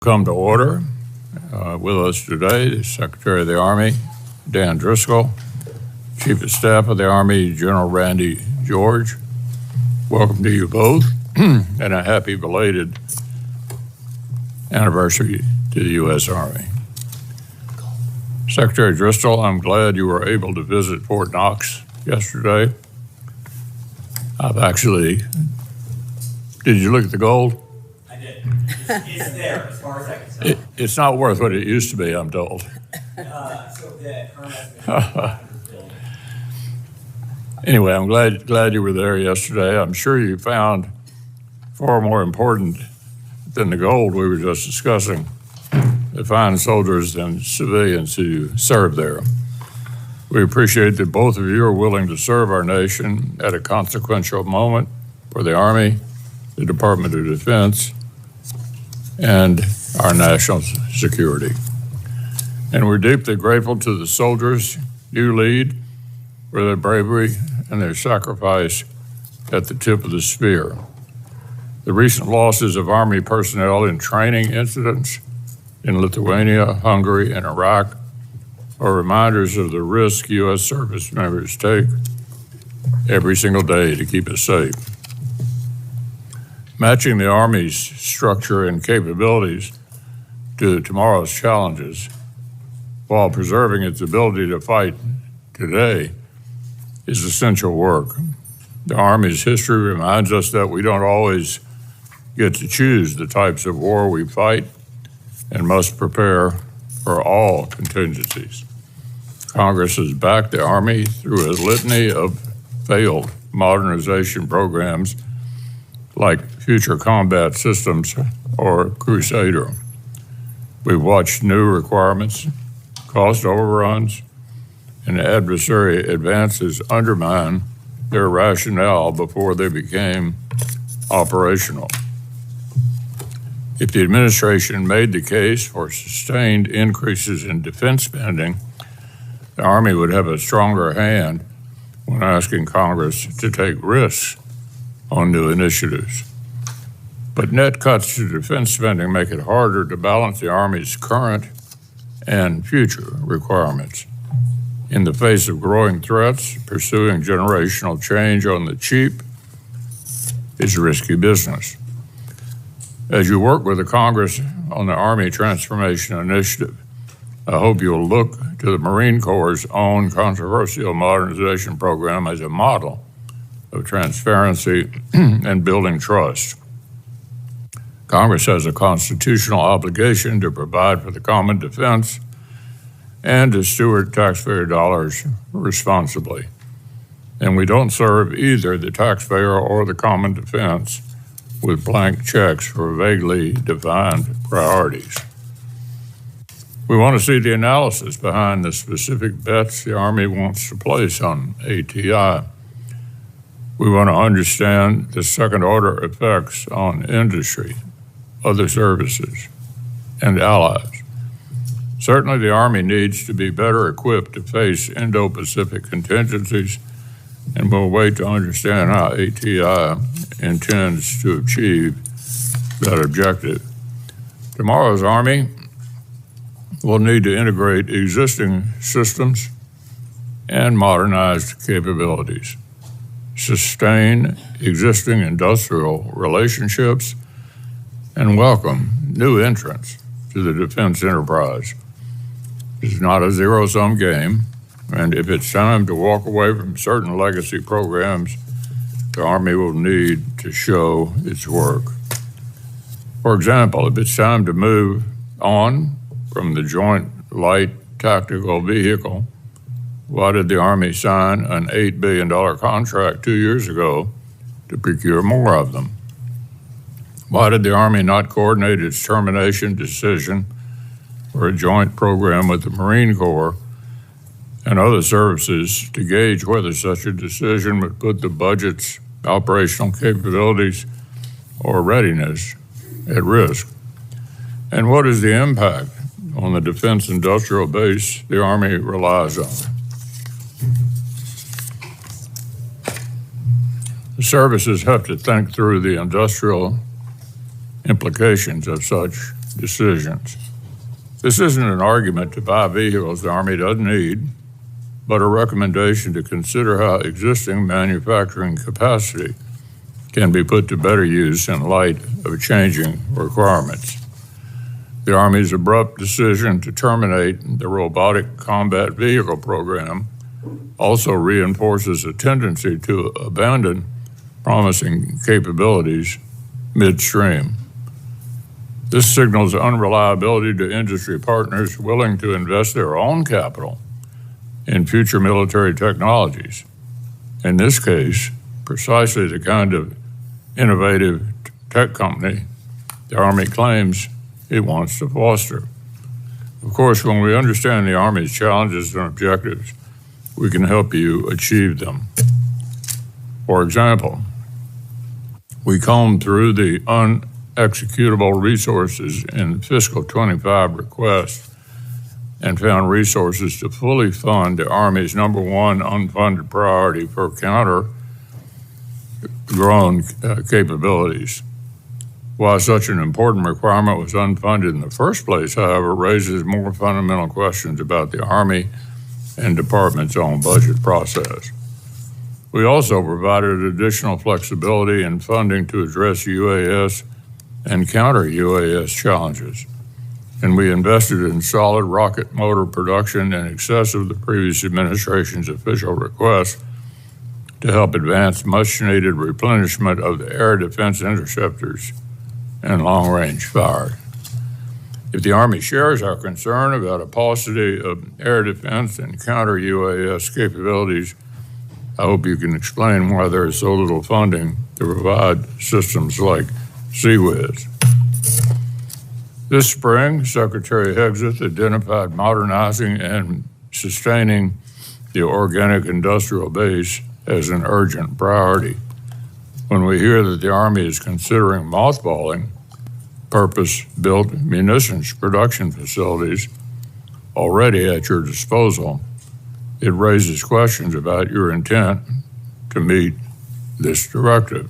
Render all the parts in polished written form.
Come to order. With us today is Secretary of the Army, Dan Driscoll, Chief of Staff of the Army, General Randy George. Welcome to you both, and a happy belated anniversary to the U.S. Army. Secretary Driscoll, I'm glad you were able to visit Fort Knox yesterday. Did you look at the gold? I did. It's there, as far as I can tell. It's not worth what it used to be, I'm told. So the current estimate is Anyway, I'm glad you were there yesterday. I'm sure you found far more important than the gold we were just discussing, the fine soldiers and civilians who serve there. We appreciate that both of you are willing to serve our nation at a consequential moment for the Army, the Department of Defense, and our national security. And we're deeply grateful to the soldiers you lead for their bravery and their sacrifice at the tip of the spear. The recent losses of Army personnel in training incidents in Lithuania, Hungary, and Iraq are reminders of the risk U.S. service members take every single day to keep us safe. Matching the Army's structure and capabilities to tomorrow's challenges while preserving its ability to fight today is essential work. The Army's history reminds us that we don't always get to choose the types of war we fight and must prepare for all contingencies. Congress has backed the Army through a litany of failed modernization programs like Future Combat Systems or Crusader. We've watched new requirements, cost overruns, and adversary advances undermine their rationale before they became operational. If the administration made the case for sustained increases in defense spending, the Army would have a stronger hand when asking Congress to take risks on new initiatives. But net cuts to defense spending make it harder to balance the Army's current and future requirements. In the face of growing threats, pursuing generational change on the cheap is risky business. As you work with the Congress on the Army Transformation Initiative, I hope you'll look to the Marine Corps' own controversial modernization program as a model of transparency and building trust. Congress has a constitutional obligation to provide for the common defense and to steward taxpayer dollars responsibly. And we don't serve either the taxpayer or the common defense with blank checks for vaguely defined priorities. We want to see the analysis behind the specific bets the Army wants to place on ATI. We want to understand the second-order effects on industry, other services, and allies. Certainly, the Army needs to be better equipped to face Indo-Pacific contingencies, and we'll wait to understand how ATI intends to achieve that objective. Tomorrow's Army will need to integrate existing systems and modernized capabilities, sustain existing industrial relationships, and welcome new entrants to the defense enterprise. This is not a zero-sum game, and if it's time to walk away from certain legacy programs, the Army will need to show its work. For example, if it's time to move on from the Joint Light Tactical Vehicle, why did the Army sign an $8 billion contract 2 years ago to procure more of them? Why did the Army not coordinate its termination decision for a joint program with the Marine Corps and other services to gauge whether such a decision would put the budget's operational capabilities or readiness at risk? And what is the impact on the defense industrial base the Army relies on? The services have to think through the industrial implications of such decisions. This isn't an argument to buy vehicles the Army doesn't need, but a recommendation to consider how existing manufacturing capacity can be put to better use in light of changing requirements. The Army's abrupt decision to terminate the Robotic Combat Vehicle program also reinforces a tendency to abandon promising capabilities midstream. This signals unreliability to industry partners willing to invest their own capital in future military technologies. In this case, precisely the kind of innovative tech company the Army claims it wants to foster. Of course, when we understand the Army's challenges and objectives, we can help you achieve them. For example, we combed through the unexecutable resources in fiscal 25 request and found resources to fully fund the Army's #1 unfunded priority for counter-drone capabilities. Why such an important requirement was unfunded in the first place, however, raises more fundamental questions about the Army and Department's own budget process. We also provided additional flexibility in funding to address UAS and counter-UAS challenges, and we invested in solid rocket motor production in excess of the previous administration's official request to help advance much-needed replenishment of the air defense interceptors and long-range fire. If the Army shares our concern about a paucity of air defense and counter-UAS capabilities, I hope you can explain why there is so little funding to provide systems like CWIS. This spring, Secretary Hegseth identified modernizing and sustaining the organic industrial base as an urgent priority. When we hear that the Army is considering mothballing purpose-built munitions production facilities already at your disposal, it raises questions about your intent to meet this directive.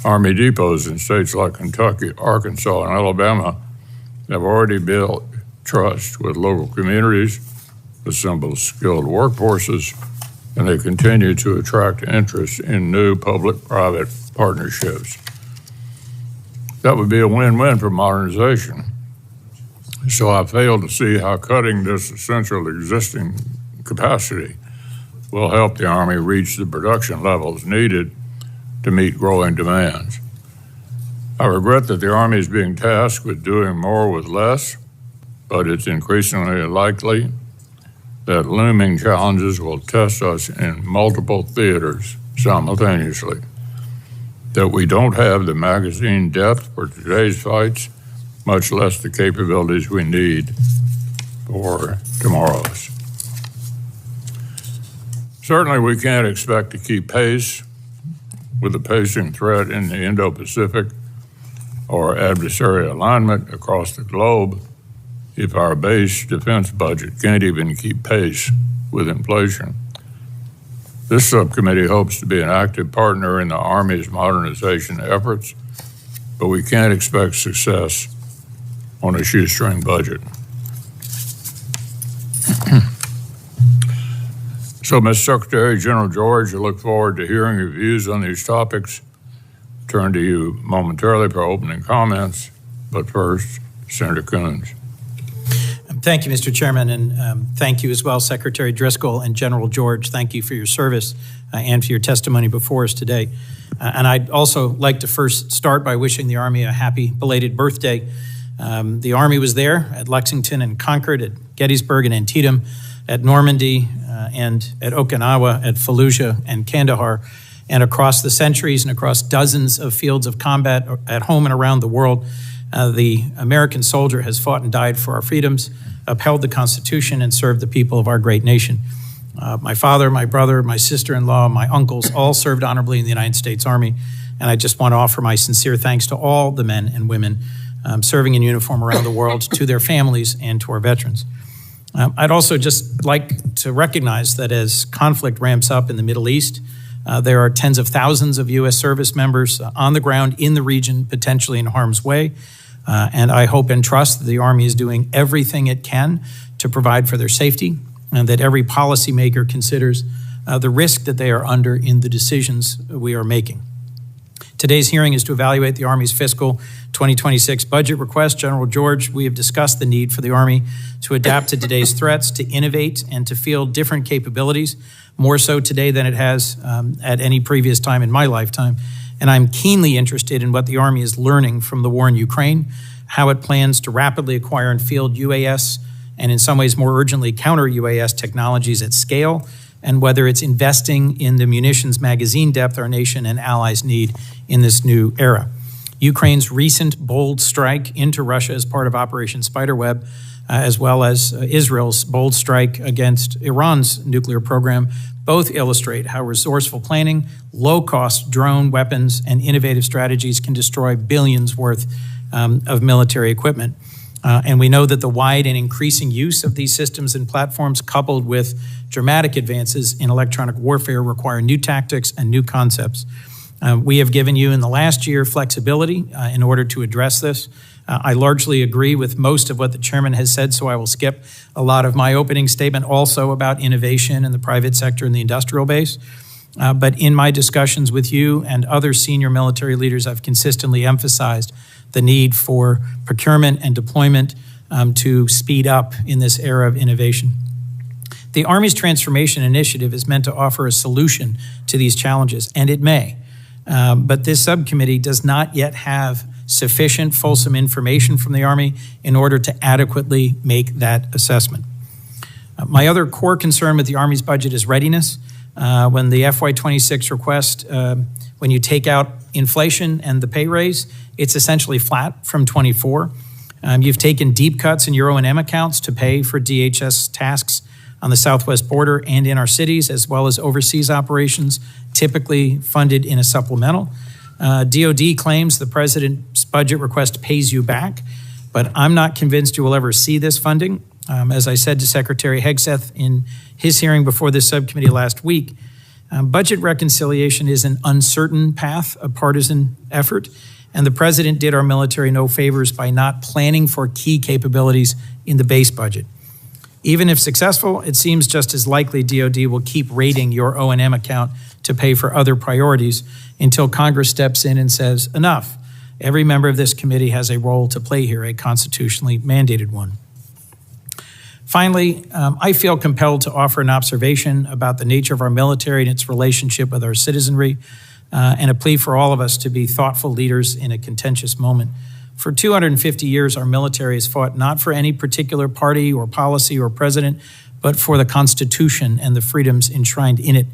Army depots in states like Kentucky, Arkansas, and Alabama have already built trust with local communities, assembled skilled workforces, and they continue to attract interest in new public-private partnerships. That would be a win-win for modernization. So I fail to see how cutting this essential existing capacity will help the Army reach the production levels needed to meet growing demands. I regret that the Army is being tasked with doing more with less, but it's increasingly likely that looming challenges will test us in multiple theaters simultaneously, that we don't have the magazine depth for today's fights, much less the capabilities we need for tomorrow's. Certainly, we can't expect to keep pace with the pacing threat in the Indo-Pacific or adversary alignment across the globe if our base defense budget can't even keep pace with inflation. This subcommittee hopes to be an active partner in the Army's modernization efforts, but we can't expect success on a shoestring budget. So, Mr. Secretary, General George, I look forward to hearing your views on these topics. Turn to you momentarily for opening comments, but first, Senator Coons. Thank you, Mr. Chairman, and thank you as well, Secretary Driscoll and General George. Thank you for your service and for your testimony before us today. And I'd also like to first start by wishing the Army a happy belated birthday. The Army was there at Lexington and Concord, at Gettysburg and Antietam, at Normandy and at Okinawa, at Fallujah and Kandahar, and across the centuries and across dozens of fields of combat at home and around the world. The American soldier has fought and died for our freedoms, upheld the Constitution, and served the people of our great nation. My father, my brother, my sister-in-law, my uncles all served honorably in the United States Army, and I just want to offer my sincere thanks to all the men and women serving in uniform around the world, to their families, and to our veterans. I'd also just like to recognize that as conflict ramps up in the Middle East, there are tens of thousands of U.S. service members on the ground in the region, potentially in harm's way. And I hope and trust that the Army is doing everything it can to provide for their safety, and that every policymaker considers the risk that they are under in the decisions we are making. Today's hearing is to evaluate the Army's fiscal 2026 budget request. General George, we have discussed the need for the Army to adapt to today's threats, to innovate, and to field different capabilities, more so today than it has at any previous time in my lifetime. And I'm keenly interested in what the Army is learning from the war in Ukraine, how it plans to rapidly acquire and field UAS, and in some ways more urgently, counter-UAS technologies at scale, and whether it's investing in the munitions magazine depth our nation and allies need in this new era. Ukraine's recent bold strike into Russia as part of Operation Spiderweb, as well as Israel's bold strike against Iran's nuclear program, both illustrate how resourceful planning, low-cost drone weapons, and innovative strategies can destroy billions worth of military equipment. And we know that the wide and increasing use of these systems and platforms, coupled with dramatic advances in electronic warfare, require new tactics and new concepts. We have given you in the last year flexibility in order to address this. I largely agree with most of what the chairman has said, so I will skip a lot of my opening statement also about innovation in the private sector and the industrial base. But in my discussions with you and other senior military leaders, I've consistently emphasized the need for procurement and deployment to speed up in this era of innovation. The Army's Transformation Initiative is meant to offer a solution to these challenges, and it may. But this subcommittee does not yet have sufficient fulsome information from the Army in order to adequately make that assessment. My other core concern with the Army's budget is readiness. When the FY26 request, when you take out inflation and the pay raise, it's essentially flat from 24. You've taken deep cuts in your O&M accounts to pay for DHS tasks on the southwest border and in our cities, as well as overseas operations, typically funded in a supplemental. DOD claims the president's budget request pays you back, but I'm not convinced you will ever see this funding. As I said to Secretary Hegseth in his hearing before this subcommittee last week, budget reconciliation is an uncertain path, a partisan effort, and the president did our military no favors by not planning for key capabilities in the base budget. Even if successful, it seems just as likely DOD will keep raiding your O&M account to pay for other priorities until Congress steps in and says, enough. Every member of this committee has a role to play here, a constitutionally mandated one. Finally, I feel compelled to offer an observation about the nature of our military and its relationship with our citizenry, and a plea for all of us to be thoughtful leaders in a contentious moment. For 250 years, our military has fought not for any particular party or policy or president, but for the Constitution and the freedoms enshrined in it.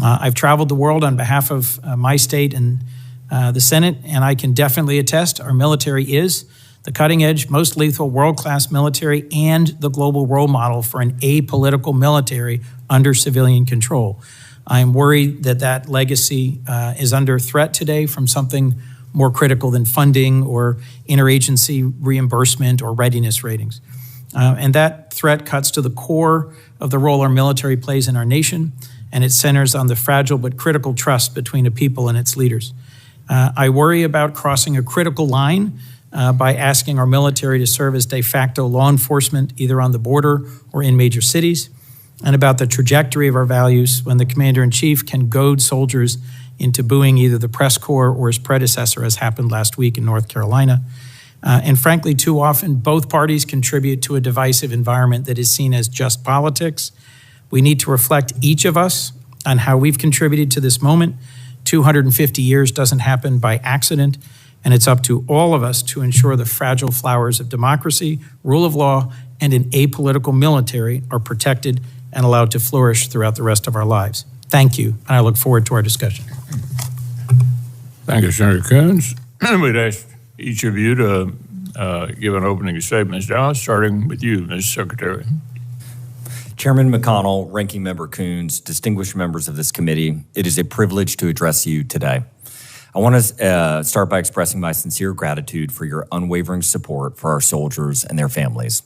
I've traveled the world on behalf of my state and the Senate, and I can definitely attest our military is the cutting-edge, most lethal, world-class military and the global role model for an apolitical military under civilian control. I'm worried that that legacy is under threat today from something more critical than funding or interagency reimbursement or readiness ratings. And that threat cuts to the core of the role our military plays in our nation, and it centers on the fragile but critical trust between a people and its leaders. I worry about crossing a critical line by asking our military to serve as de facto law enforcement either on the border or in major cities, and about the trajectory of our values when the commander-in-chief can goad soldiers into booing either the press corps or his predecessor, as happened last week in North Carolina. And frankly, too often, both parties contribute to a divisive environment that is seen as just politics. We need to reflect, each of us, on how we've contributed to this moment. 250 years doesn't happen by accident, and it's up to all of us to ensure the fragile flowers of democracy, rule of law, and an apolitical military are protected and allowed to flourish throughout the rest of our lives. Thank you, and I look forward to our discussion. Thank you, Senator Coons. We'd ask each of you to give an opening statement, Ms. Dallas, starting with you, Ms. Secretary. Chairman McConnell, Ranking Member Coons, distinguished members of this committee, it is a privilege to address you today. I want to start by expressing my sincere gratitude for your unwavering support for our soldiers and their families.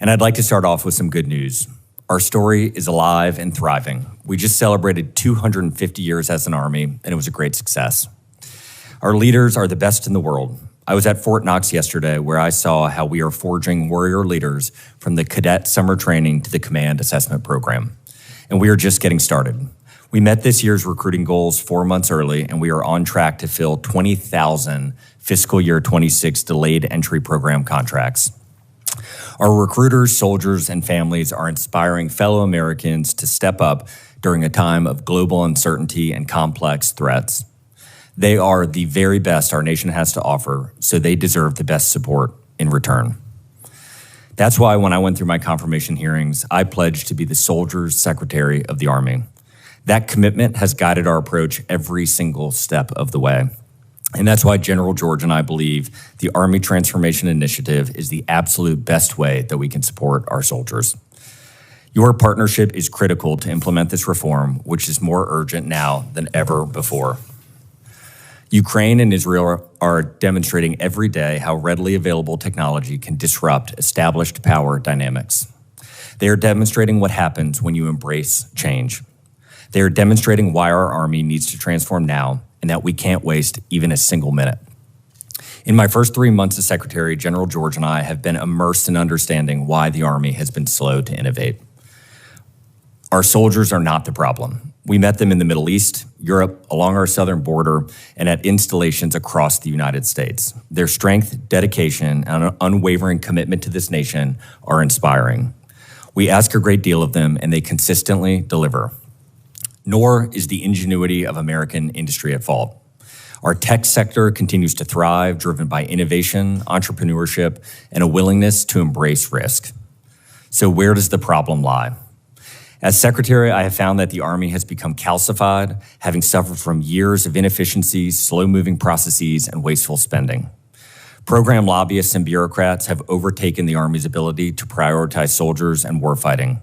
And I'd like to start off with some good news. Our story is alive and thriving. We just celebrated 250 years as an Army, and it was a great success. Our leaders are the best in the world. I was at Fort Knox yesterday where I saw how we are forging warrior leaders from the cadet summer training to the command assessment program. And we are just getting started. We met this year's recruiting goals 4 months early, and we are on track to fill 20,000 fiscal year 26 delayed entry program contracts. Our recruiters, soldiers, and families are inspiring fellow Americans to step up during a time of global uncertainty and complex threats. They are the very best our nation has to offer, so they deserve the best support in return. That's why when I went through my confirmation hearings, I pledged to be the Soldier's Secretary of the Army. That commitment has guided our approach every single step of the way. And that's why General George and I believe the Army Transformation Initiative is the absolute best way that we can support our soldiers. Your partnership is critical to implement this reform, which is more urgent now than ever before. Ukraine and Israel are demonstrating every day how readily available technology can disrupt established power dynamics. They are demonstrating what happens when you embrace change. They are demonstrating why our Army needs to transform now and that we can't waste even a single minute. In my first 3 months as Secretary, General George and I have been immersed in understanding why the Army has been slow to innovate. Our soldiers are not the problem. We met them in the Middle East, Europe, along our southern border, and at installations across the United States. Their strength, dedication, and unwavering commitment to this nation are inspiring. We ask a great deal of them, and they consistently deliver. Nor is the ingenuity of American industry at fault. Our tech sector continues to thrive, driven by innovation, entrepreneurship, and a willingness to embrace risk. So where does the problem lie? As Secretary, I have found that the Army has become calcified, having suffered from years of inefficiencies, slow-moving processes, and wasteful spending. Program lobbyists and bureaucrats have overtaken the Army's ability to prioritize soldiers and warfighting.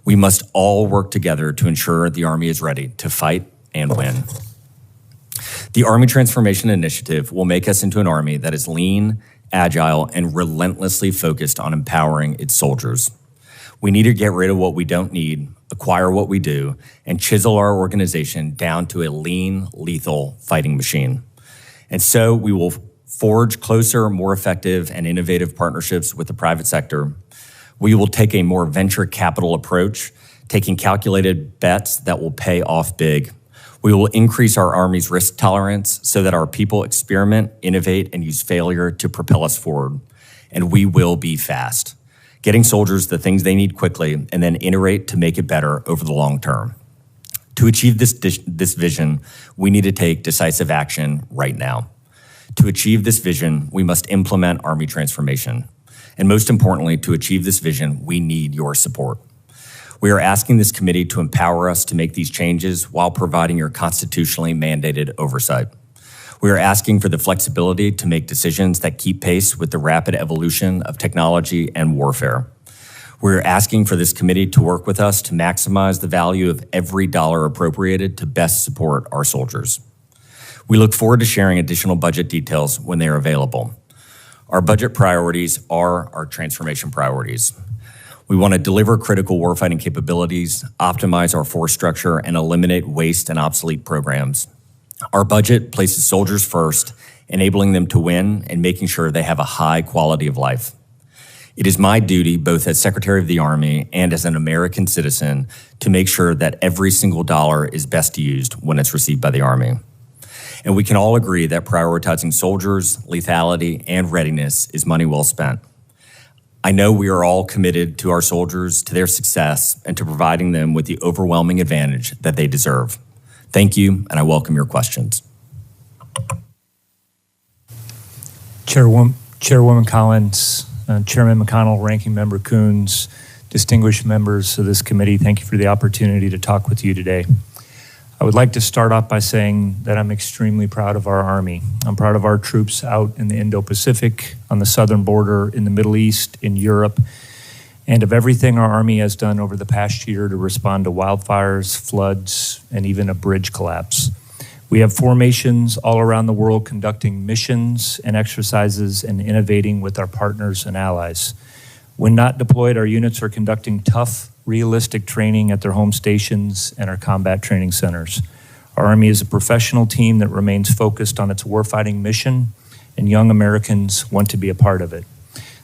We must all work together to ensure the Army is ready to fight and win. The Army Transformation Initiative will make us into an Army that is lean, agile, and relentlessly focused on empowering its soldiers. We need to get rid of what we don't need, acquire what we do, and chisel our organization down to a lean, lethal fighting machine. And so we will forge closer, more effective, and innovative partnerships with the private sector. We will take a more venture capital approach, taking calculated bets that will pay off big. We will increase our Army's risk tolerance so that our people experiment, innovate, and use failure to propel us forward. And we will be fast, getting soldiers the things they need quickly and then iterate to make it better over the long term. To achieve this vision, we need to take decisive action right now. To achieve this vision, we must implement Army transformation. And most importantly, to achieve this vision, we need your support. We are asking this committee to empower us to make these changes while providing your constitutionally mandated oversight. We are asking for the flexibility to make decisions that keep pace with the rapid evolution of technology and warfare. We are asking for this committee to work with us to maximize the value of every dollar appropriated to best support our soldiers. We look forward to sharing additional budget details when they are available. Our budget priorities are our transformation priorities. We want to deliver critical warfighting capabilities, optimize our force structure, and eliminate waste and obsolete programs. Our budget places soldiers first, enabling them to win and making sure they have a high quality of life. It is my duty, both as Secretary of the Army and as an American citizen, to make sure that every single dollar is best used when it's received by the Army. And we can all agree that prioritizing soldiers, lethality, and readiness is money well spent. I know we are all committed to our soldiers, to their success, and to providing them with the overwhelming advantage that they deserve. Thank you, and I welcome your questions. Chairwoman Collins, Chairman McConnell, Ranking Member Coons, distinguished members of this committee, thank you for the opportunity to talk with you today. I would like to start off by saying that I'm extremely proud of our Army. I'm proud of our troops out in the Indo-Pacific, on the southern border, in the Middle East, in Europe, and of everything our Army has done over the past year to respond to wildfires, floods, and even a bridge collapse. We have formations all around the world conducting missions and exercises and innovating with our partners and allies. When not deployed, our units are conducting tough, realistic training at their home stations and our combat training centers. Our Army is a professional team that remains focused on its warfighting mission and young Americans want to be a part of it.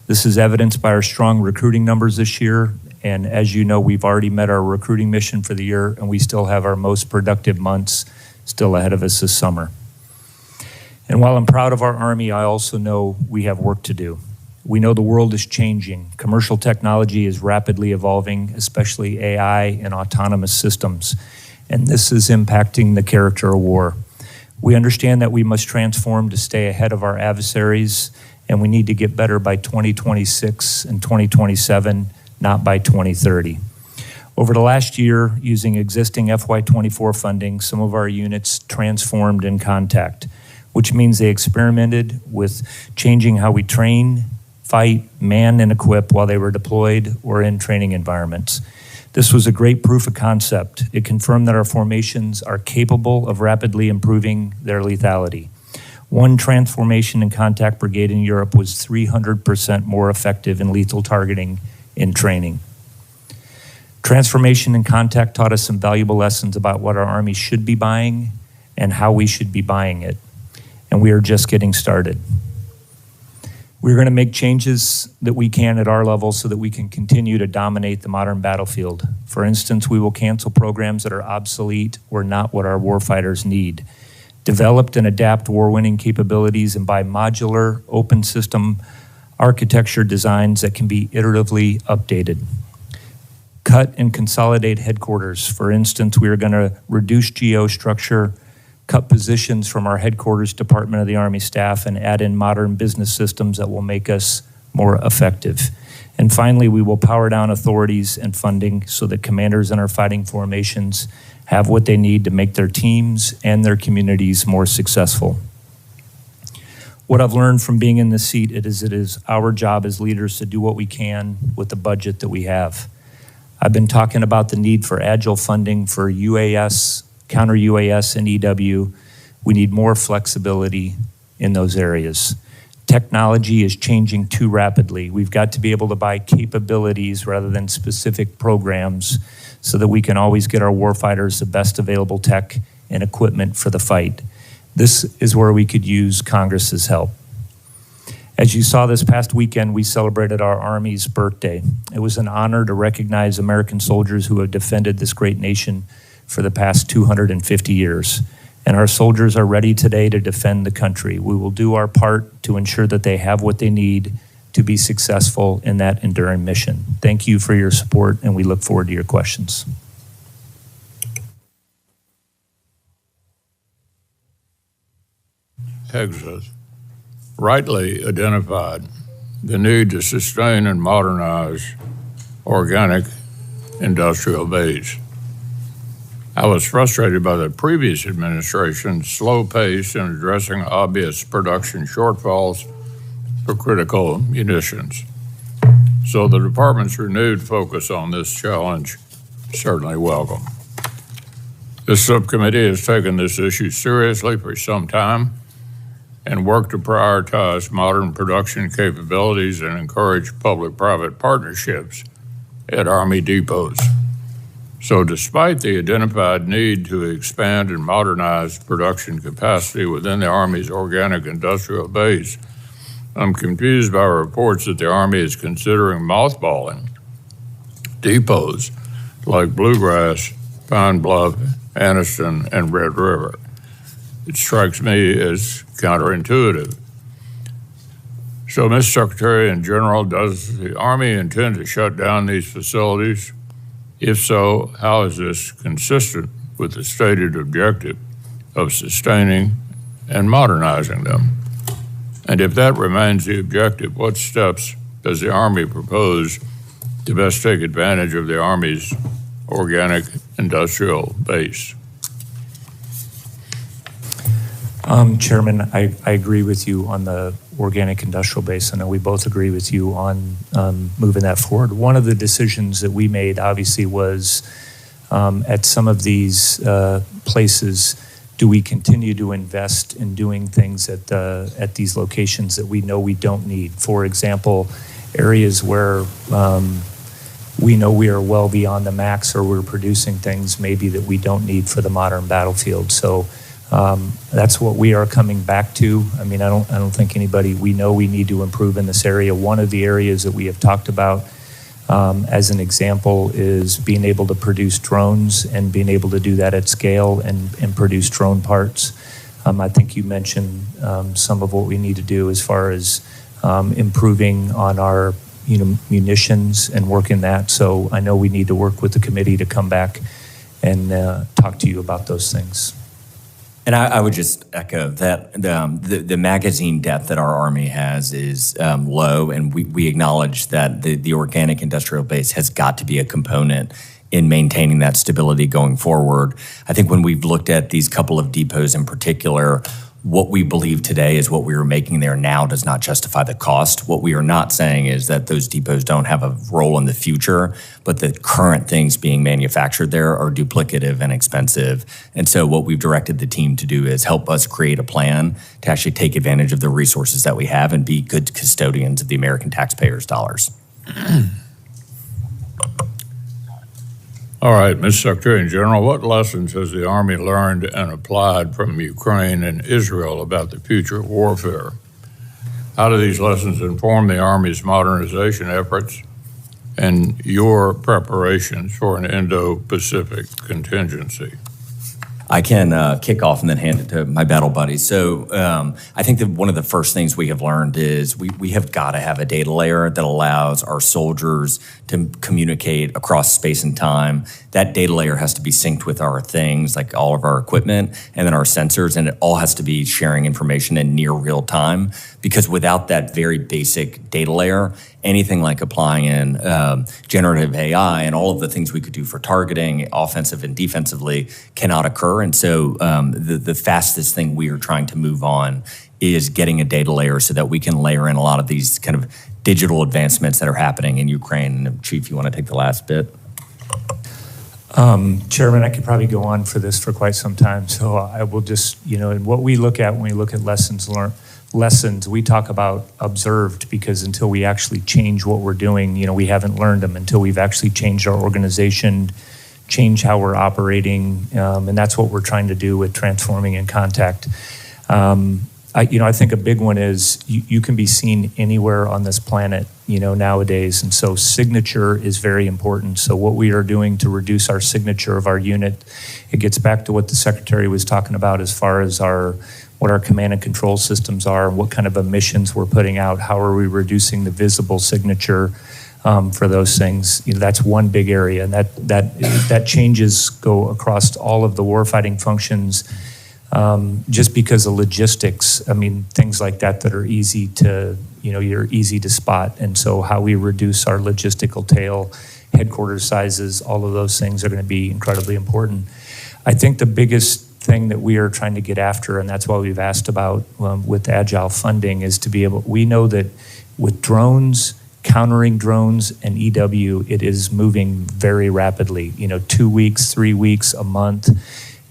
This is evidenced by our strong recruiting numbers this year, and as you know, we've already met our recruiting mission for the year, and we still have our most productive months still ahead of us this summer. And while I'm proud of our Army, I also know we have work to do. We know the world is changing. Commercial technology is rapidly evolving, especially AI and autonomous systems, and this is impacting the character of war. We understand that we must transform to stay ahead of our adversaries, and we need to get better by 2026 and 2027, not by 2030. Over the last year, using existing FY24 funding, some of our units transformed in contact, which means they experimented with changing how we train, fight, man, and equip while they were deployed or in training environments. This was a great proof of concept. It confirmed that our formations are capable of rapidly improving their lethality. One transformation in contact brigade in Europe was 300% more effective in lethal targeting in training. Transformation in contact taught us some valuable lessons about what our Army should be buying and how we should be buying it. And we are just getting started. We're going to make changes that we can at our level so that we can continue to dominate the modern battlefield. For instance, we will cancel programs that are obsolete or not what our warfighters need. Developed and adapt war-winning capabilities and buy modular, open system architecture designs that can be iteratively updated. Cut and consolidate headquarters. For instance, we are going to reduce GO structure, cut positions from our headquarters department of the Army staff, and add in modern business systems that will make us more effective. And finally, we will power down authorities and funding so that commanders in our fighting formations have what they need to make their teams and their communities more successful. What I've learned from being in this seat is it is our job as leaders to do what we can with the budget that we have. I've been talking about the need for agile funding for UAS, Counter-UAS, and EW. We need more flexibility in those areas. Technology is changing too rapidly. We've got to be able to buy capabilities rather than specific programs so that we can always get our warfighters the best available tech and equipment for the fight. This is where we could use Congress's help. As you saw this past weekend, we celebrated our Army's birthday. It was an honor to recognize American soldiers who have defended this great nation for the past 250 years. And our soldiers are ready today to defend the country. We will do our part to ensure that they have what they need to be successful in that enduring mission. Thank you for your support, and we look forward to your questions. Hegseth rightly identified the need to sustain and modernize organic industrial base. I was frustrated by the previous administration's slow pace in addressing obvious production shortfalls for critical munitions. So the department's renewed focus on this challenge certainly welcome. This subcommittee has taken this issue seriously for some time and worked to prioritize modern production capabilities and encourage public-private partnerships at Army depots. So despite the identified need to expand and modernize production capacity within the Army's organic industrial base, I'm confused by reports that the Army is considering mothballing depots like Bluegrass, Pine Bluff, Anniston, and Red River. It strikes me as counterintuitive. So, Mr. Secretary and General, does the Army intend to shut down these facilities? If so, how is this consistent with the stated objective of sustaining and modernizing them? And if that remains the objective, what steps does the Army propose to best take advantage of the Army's organic industrial base? Chairman, I agree with you on the organic industrial base. I know we both agree with you on moving that forward. One of the decisions that we made, obviously, was at some of these places, do we continue to invest in doing things at these locations that we know we don't need? For example, areas where we know we are well beyond the max, or we're producing things maybe that we don't need for the modern battlefield. So That's what we are coming back to. I mean, I don't think anybody, we know we need to improve in this area. One of the areas that we have talked about as an example is being able to produce drones and being able to do that at scale and produce drone parts. I think you mentioned some of what we need to do as far as improving on our munitions and working that. So I know we need to work with the committee to come back and talk to you about those things. And I would just echo that the magazine depth that our Army has is low, and we acknowledge that the organic industrial base has got to be a component in maintaining that stability going forward. I think when we've looked at these couple of depots in particular, what we believe today is what we are making there now does not justify the cost. What we are not saying is that those depots don't have a role in the future, but the current things being manufactured there are duplicative and expensive. And so what we've directed the team to do is help us create a plan to actually take advantage of the resources that we have and be good custodians of the American taxpayers' dollars. All right, Mr. Secretary General, what lessons has the Army learned and applied from Ukraine and Israel about the future of warfare? How do these lessons inform the Army's modernization efforts and your preparations for an Indo-Pacific contingency? I can kick off and then hand it to my battle buddy. So I think that one of the first things we have learned is we have got to have a data layer that allows our soldiers to communicate across space and time. That data layer has to be synced with our things, like all of our equipment and then our sensors, and it all has to be sharing information in near real time, because without that very basic data layer, anything like applying in generative AI and all of the things we could do for targeting, offensive and defensively, cannot occur. And so the fastest thing we are trying to move on is getting a data layer so that we can layer in a lot of these kind of digital advancements that are happening in Ukraine. And Chief, you want to take the last bit? Chairman, I could probably go on for this for quite some time. So I will just, and what we look at when we look at lessons learned, we talk about observed, because until we actually change what we're doing, we haven't learned them until we've actually changed our organization, change how we're operating, and that's what we're trying to do with transforming in contact. I think a big one is you can be seen anywhere on this planet, nowadays, and so signature is very important. So what we are doing to reduce our signature of our unit, it gets back to what the Secretary was talking about as far as what our command and control systems are, what kind of emissions we're putting out, how are we reducing the visible signature for those things. That's one big area, and that changes go across all of the warfighting functions, just because of logistics. I mean, things like that are easy to, you're easy to spot. And so how we reduce our logistical tail, headquarters sizes, all of those things are going to be incredibly important. I think the biggest thing that we are trying to get after, and that's why we've asked about with Agile funding, is to be able, we know that with drones, countering drones and EW, it is moving very rapidly, 2 weeks, 3 weeks, a month.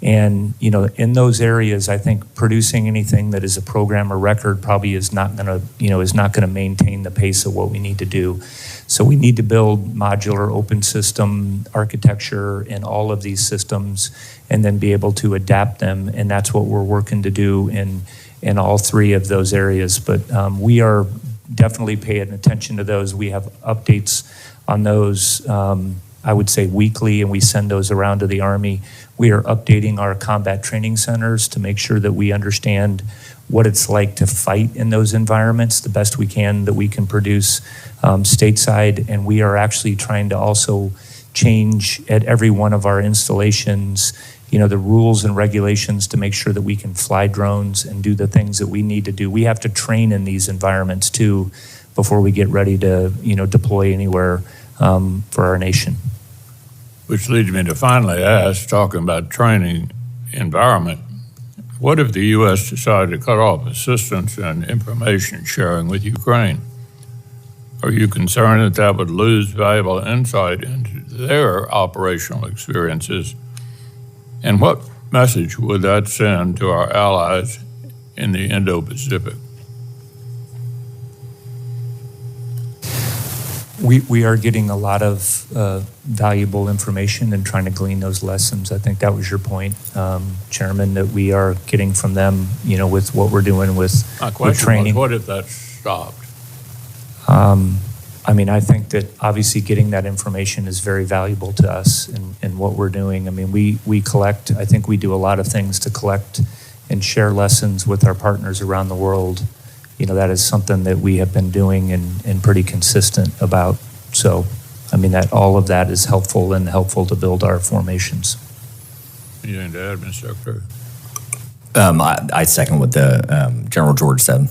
And, in those areas, I think producing anything that is a program or record probably is not going to, maintain the pace of what we need to do. So we need to build modular open system architecture in all of these systems and then be able to adapt them. And that's what we're working to do in all three of those areas. But we are definitely paying attention to those. We have updates on those, I would say weekly, and we send those around to the Army. We are updating our combat training centers to make sure that we understand what it's like to fight in those environments the best we can, that we can produce stateside. And we are actually trying to also change at every one of our installations, the rules and regulations to make sure that we can fly drones and do the things that we need to do. We have to train in these environments too before we get ready to, deploy anywhere for our nation. Which leads me to finally ask, talking about training environment, what if the U.S. decided to cut off assistance and information sharing with Ukraine? Are you concerned that that would lose valuable insight into their operational experiences? And what message would that send to our allies in the Indo-Pacific? We are getting a lot of valuable information and trying to glean those lessons. I think that was your point, Chairman, that we are getting from them, with what we're doing with training. What if that stopped? I think that obviously getting that information is very valuable to us in what we're doing. We collect, I think we do a lot of things to collect and share lessons with our partners around the world. That is something that we have been doing and pretty consistent about. So, that all of that is helpful to build our formations. Anything to add, Mr. Secretary? I second what the General George said.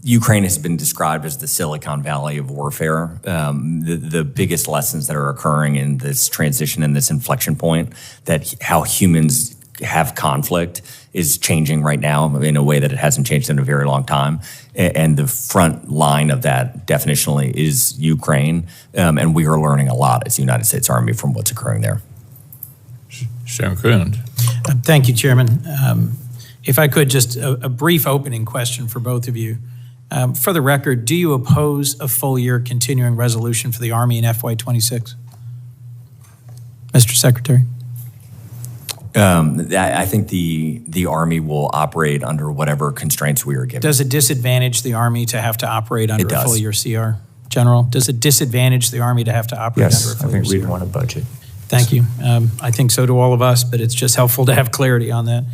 Ukraine has been described as the Silicon Valley of warfare. The biggest lessons that are occurring in this transition and this inflection point, that how humans have conflict is changing right now in a way that it hasn't changed in a very long time. And the front line of that definitionally is Ukraine. And we are learning a lot as the United States Army from what's occurring there. Senator Coons. Thank you, Chairman. If I could, just a brief opening question for both of you. For the record, do you oppose a full year continuing resolution for the Army in FY26? Mr. Secretary. I think the Army will operate under whatever constraints we are given. Does it disadvantage the Army to have to operate under a full year CR? General, does it disadvantage the Army to have to operate under a full year CR? Yes, I think we'd want a budget. Thank you. I think so do all of us, but it's just helpful to have clarity on that.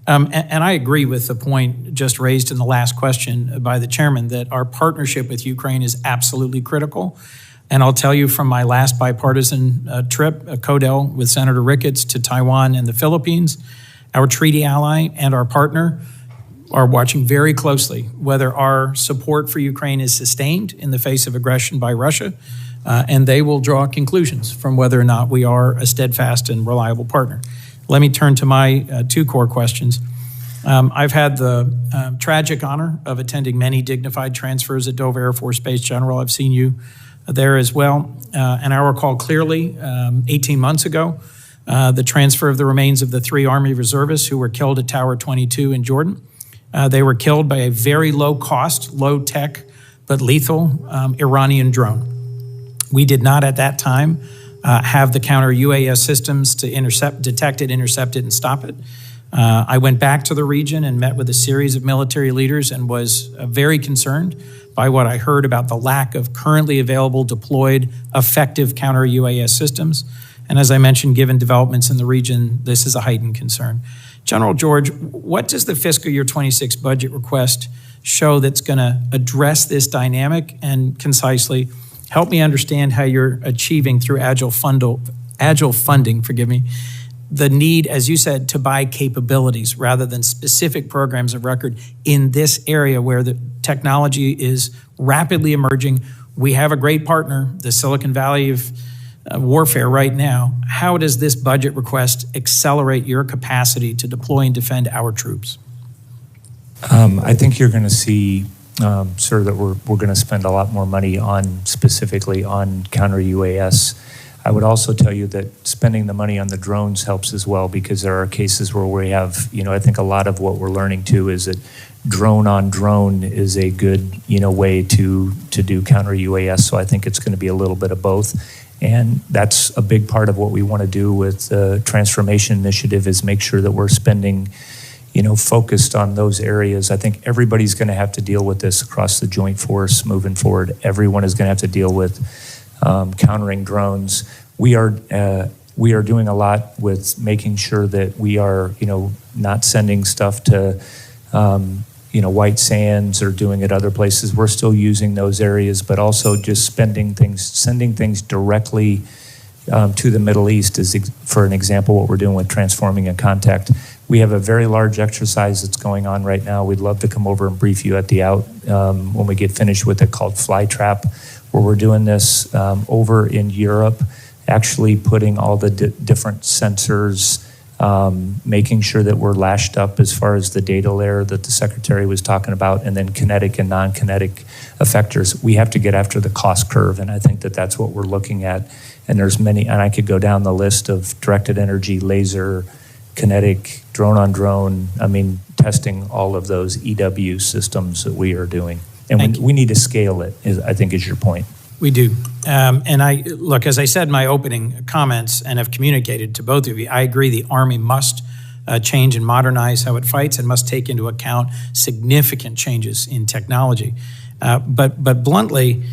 And I agree with the point just raised in the last question by the chairman that our partnership with Ukraine is absolutely critical. And I'll tell you from my last bipartisan trip, CODEL with Senator Ricketts to Taiwan and the Philippines, our treaty ally and our partner are watching very closely whether our support for Ukraine is sustained in the face of aggression by Russia, and they will draw conclusions from whether or not we are a steadfast and reliable partner. Let me turn to my two core questions. I've had the tragic honor of attending many dignified transfers at Dover Air Force Base. General, I've seen you there as well. And I recall clearly 18 months ago, the transfer of the remains of the 3 Army reservists who were killed at Tower 22 in Jordan. They were killed by a very low cost, low tech, but lethal Iranian drone. We did not at that time have the Counter-UAS systems to detect it, intercept it, and stop it. I went back to the region and met with a series of military leaders and was very concerned by what I heard about the lack of currently available, deployed, effective Counter-UAS systems. And as I mentioned, given developments in the region, this is a heightened concern. General George, what does the fiscal year 26 budget request show that's going to address this dynamic and concisely help me understand how you're achieving through agile funding, the need, as you said, to buy capabilities rather than specific programs of record in this area where the technology is rapidly emerging. We have a great partner, the Silicon Valley of warfare right now. How does this budget request accelerate your capacity to deploy and defend our troops? I think you're going to see, sir, that we're going to spend a lot more money specifically on Counter-UAS. I would also tell you that spending the money on the drones helps as well, because there are cases where we have, I think a lot of what we're learning too is that drone on drone is a good, way to do Counter-UAS. So I think it's going to be a little bit of both. And that's a big part of what we want to do with the transformation initiative, is make sure that we're spending, focused on those areas. I think everybody's going to have to deal with this across the joint force moving forward. Everyone is going to have to deal with countering drones. We are doing a lot with making sure that we are, not sending stuff to, White Sands or doing it other places. We're still using those areas, but also just sending things directly to the Middle East is, for an example, what we're doing with transforming a contact. We have a very large exercise that's going on right now. We'd love to come over and brief you at the when we get finished with it, called Flytrap, where we're doing this over in Europe, actually putting all the different sensors, making sure that we're lashed up as far as the data layer that the Secretary was talking about, and then kinetic and non-kinetic effectors. We have to get after the cost curve, and I think that that's what we're looking at. And there's many, and I could go down the list of directed energy, laser, kinetic, drone on drone, testing all of those EW systems that we are doing. And Thank you. we need to scale it, I think is your point. We do. Look, as I said in my opening comments and have communicated to both of you, I agree the Army must change and modernize how it fights and must take into account significant changes in technology. But bluntly,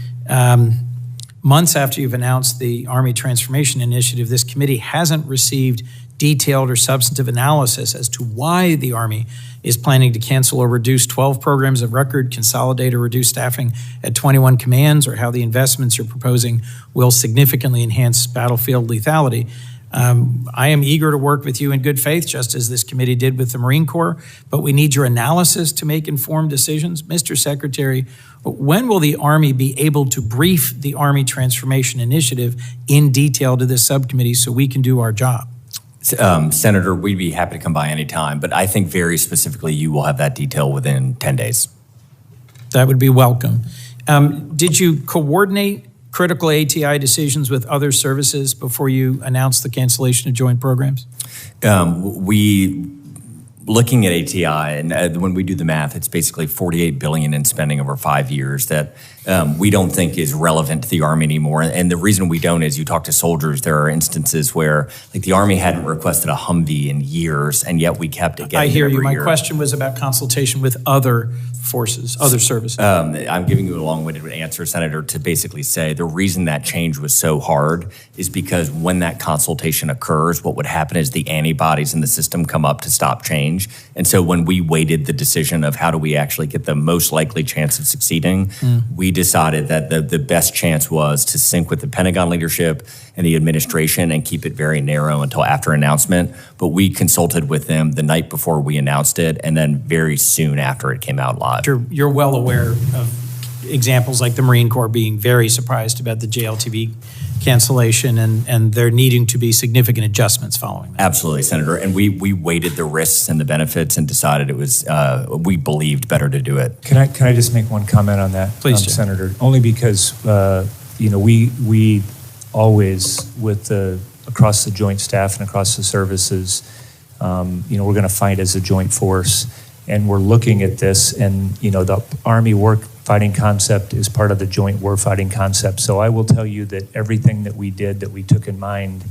months after you've announced the Army Transformation Initiative, this committee hasn't received detailed or substantive analysis as to why the Army is planning to cancel or reduce 12 programs of record, consolidate or reduce staffing at 21 commands, or how the investments you're proposing will significantly enhance battlefield lethality. I am eager to work with you in good faith, just as this committee did with the Marine Corps, but we need your analysis to make informed decisions. Mr. Secretary, when will the Army be able to brief the Army Transformation Initiative in detail to this subcommittee so we can do our job? Senator, we'd be happy to come by anytime, but I think very specifically you will have that detail within 10 days. That would be welcome. Did you coordinate critical ATI decisions with other services before you announced the cancellation of joint programs? Looking at ATI, and when we do the math, it's basically $48 billion in spending over 5 years that we don't think is relevant to the Army anymore. And the reason we don't is you talk to soldiers, there are instances where like the Army hadn't requested a Humvee in years, and yet we kept it getting I hear every you. My year. question was about consultation with other forces, other services. I'm giving you a long-winded answer, Senator, to basically say the reason that change was so hard is because when that consultation occurs, what would happen is the antibodies in the system come up to stop change. And so when we weighted the decision of how do we actually get the most likely chance of succeeding, we decided that the best chance was to sync with the Pentagon leadership and the administration and keep it very narrow until after announcement. But we consulted with them the night before we announced it and then very soon after it came out live. You're well aware of examples like the Marine Corps being very surprised about the JLTV cancellation and there needing to be significant adjustments following that. Absolutely, Senator. And we weighted the risks and the benefits and decided it was, we believed better to do it. Can I just make one comment on that, Please, Jim. Senator? Only because, we always, across the joint staff and across the services, we're going to fight as a joint force. And we're looking at this, and the Army warfighting concept is part of the joint warfighting concept. So I will tell you that everything that we did, that we took in mind,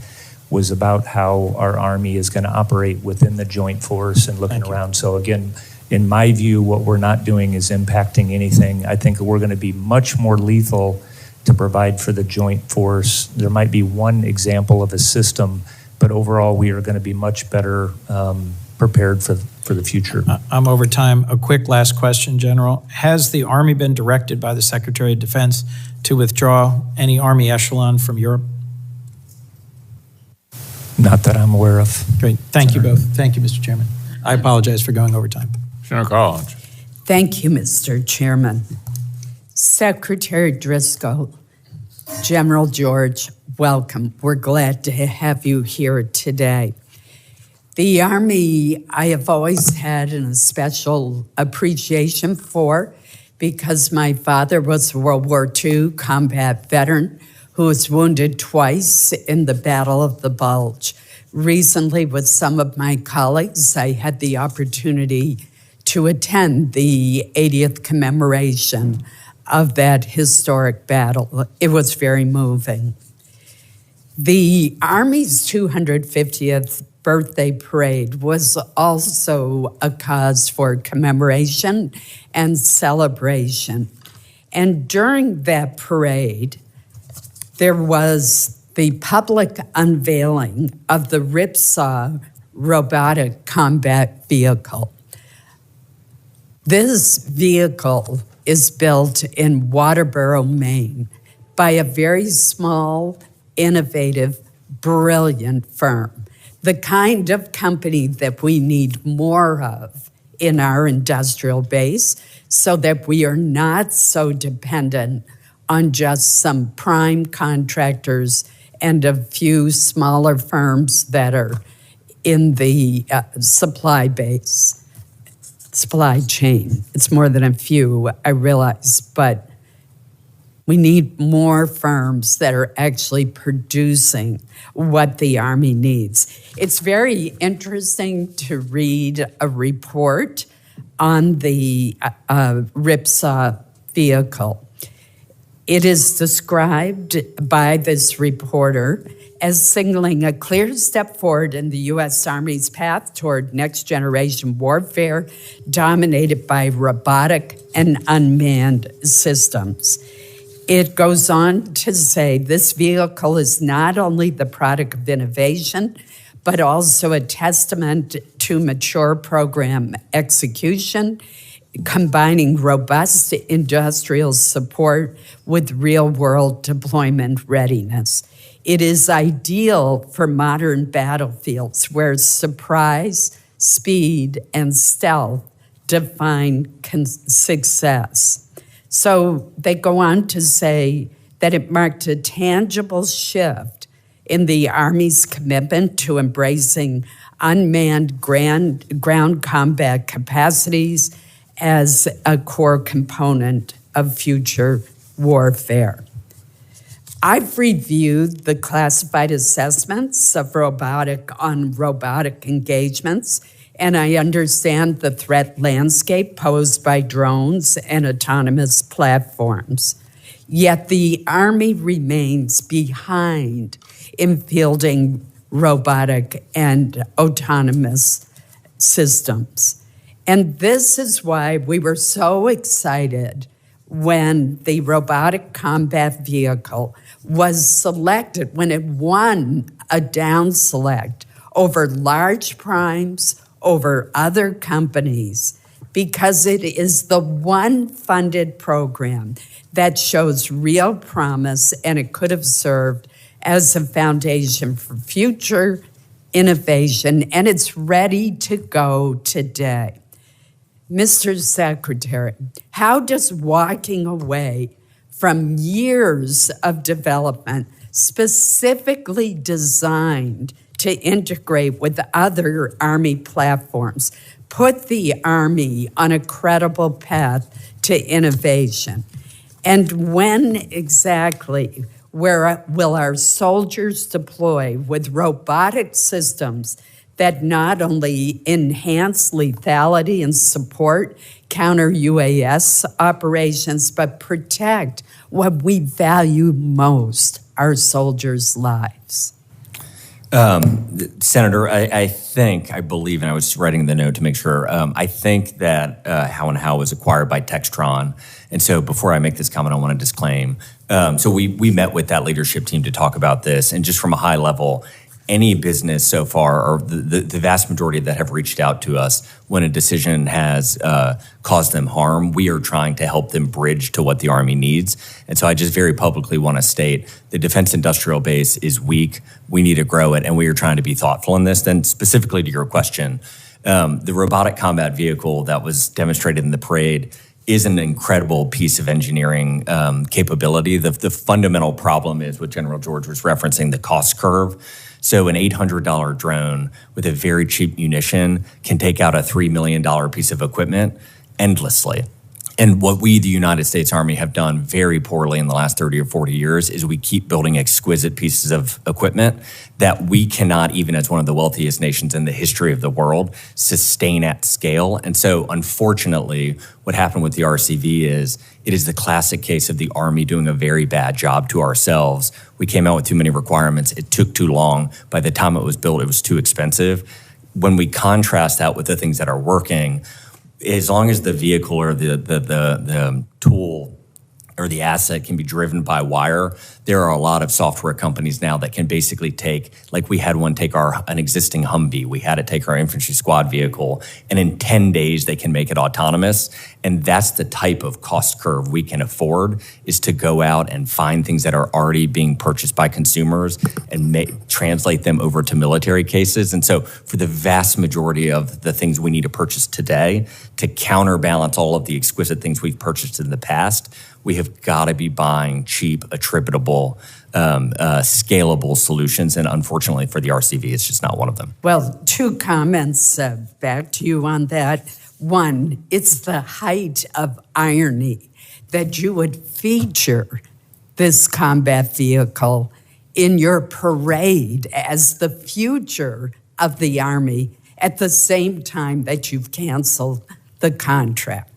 was about how our Army is going to operate within the joint force and looking around. So again, in my view, what we're not doing is impacting anything. I think we're going to be much more lethal to provide for the joint force. There might be one example of a system, but overall we are going to be much better prepared for the future. I'm over time. A quick last question, General. Has the Army been directed by the Secretary of Defense to withdraw any Army echelon from Europe? Not that I'm aware of. Great. Thank you both. Thank you, Mr. Chairman. I apologize for going over time. Senator Collins. Thank you, Mr. Chairman. Secretary Driscoll, General George, welcome. We're glad to have you here today. The Army, I have always had a special appreciation for because my father was a World War II combat veteran who was wounded twice in the Battle of the Bulge. Recently, with some of my colleagues, I had the opportunity to attend the 80th commemoration of that historic battle. It was very moving. The Army's 250th birthday parade was also a cause for commemoration and celebration. And during that parade, there was the public unveiling of the Ripsaw robotic combat vehicle. This vehicle is built in Waterboro, Maine, by a very small, innovative, brilliant firm. The kind of company that we need more of in our industrial base so that we are not so dependent on just some prime contractors and a few smaller firms that are in the supply chain. It's more than a few, I realize, but we need more firms that are actually producing what the Army needs. It's very interesting to read a report on the Ripsaw vehicle. It is described by this reporter as signaling a clear step forward in the U.S. Army's path toward next-generation warfare dominated by robotic and unmanned systems. It goes on to say this vehicle is not only the product of innovation, but also a testament to mature program execution, combining robust industrial support with real-world deployment readiness. It is ideal for modern battlefields where surprise, speed, and stealth define success. So they go on to say that it marked a tangible shift in the Army's commitment to embracing unmanned ground combat capacities as a core component of future warfare. I've reviewed the classified assessments of robotic engagements, and I understand the threat landscape posed by drones and autonomous platforms. Yet the Army remains behind in fielding robotic and autonomous systems. And this is why we were so excited when the robotic combat vehicle was selected, when it won a down select over large primes, over other companies, because it is the one funded program that shows real promise, and it could have served as a foundation for future innovation, and it's ready to go today. Mr. Secretary, how does walking away from years of development specifically designed to integrate with other Army platforms put the Army on a credible path to innovation? And when exactly will our soldiers deploy with robotic systems that not only enhance lethality and support counter-UAS operations, but protect what we value most, our soldiers' lives? Senator, I believe, and I was writing the note to make sure, I think that How was acquired by Textron. And so before I make this comment, I want to disclaim. So we met with that leadership team to talk about this. And just from a high level, any business so far, or the vast majority that have reached out to us when a decision has caused them harm, we are trying to help them bridge to what the Army needs. And so I just very publicly want to state the defense industrial base is weak. We need to grow it, and we are trying to be thoughtful in this. Then specifically to your question, the robotic combat vehicle that was demonstrated in the parade is an incredible piece of engineering capability. The fundamental problem is what General George was referencing, the cost curve. So an $800 drone with a very cheap munition can take out a $3 million piece of equipment endlessly. And what we, the United States Army, have done very poorly in the last 30 or 40 years is we keep building exquisite pieces of equipment that we cannot, even as one of the wealthiest nations in the history of the world, sustain at scale. And so, unfortunately, what happened with the RCV is it is the classic case of the Army doing a very bad job to ourselves. We came out with too many requirements. It took too long. By the time it was built, it was too expensive. When we contrast that with the things that are working, as long as the vehicle or the tool or the asset can be driven by wire, there are a lot of software companies now that can basically take, like we had one take an existing Humvee, we had it take our infantry squad vehicle, and in 10 days they can make it autonomous. And that's the type of cost curve we can afford, is to go out and find things that are already being purchased by consumers and translate them over to military cases. And so for the vast majority of the things we need to purchase today to counterbalance all of the exquisite things we've purchased in the past, we have got to be buying cheap, attributable, scalable solutions. And unfortunately for the RCV, it's just not one of them. Well, two comments back to you on that. One, it's the height of irony that you would feature this combat vehicle in your parade as the future of the Army at the same time that you've canceled the contract.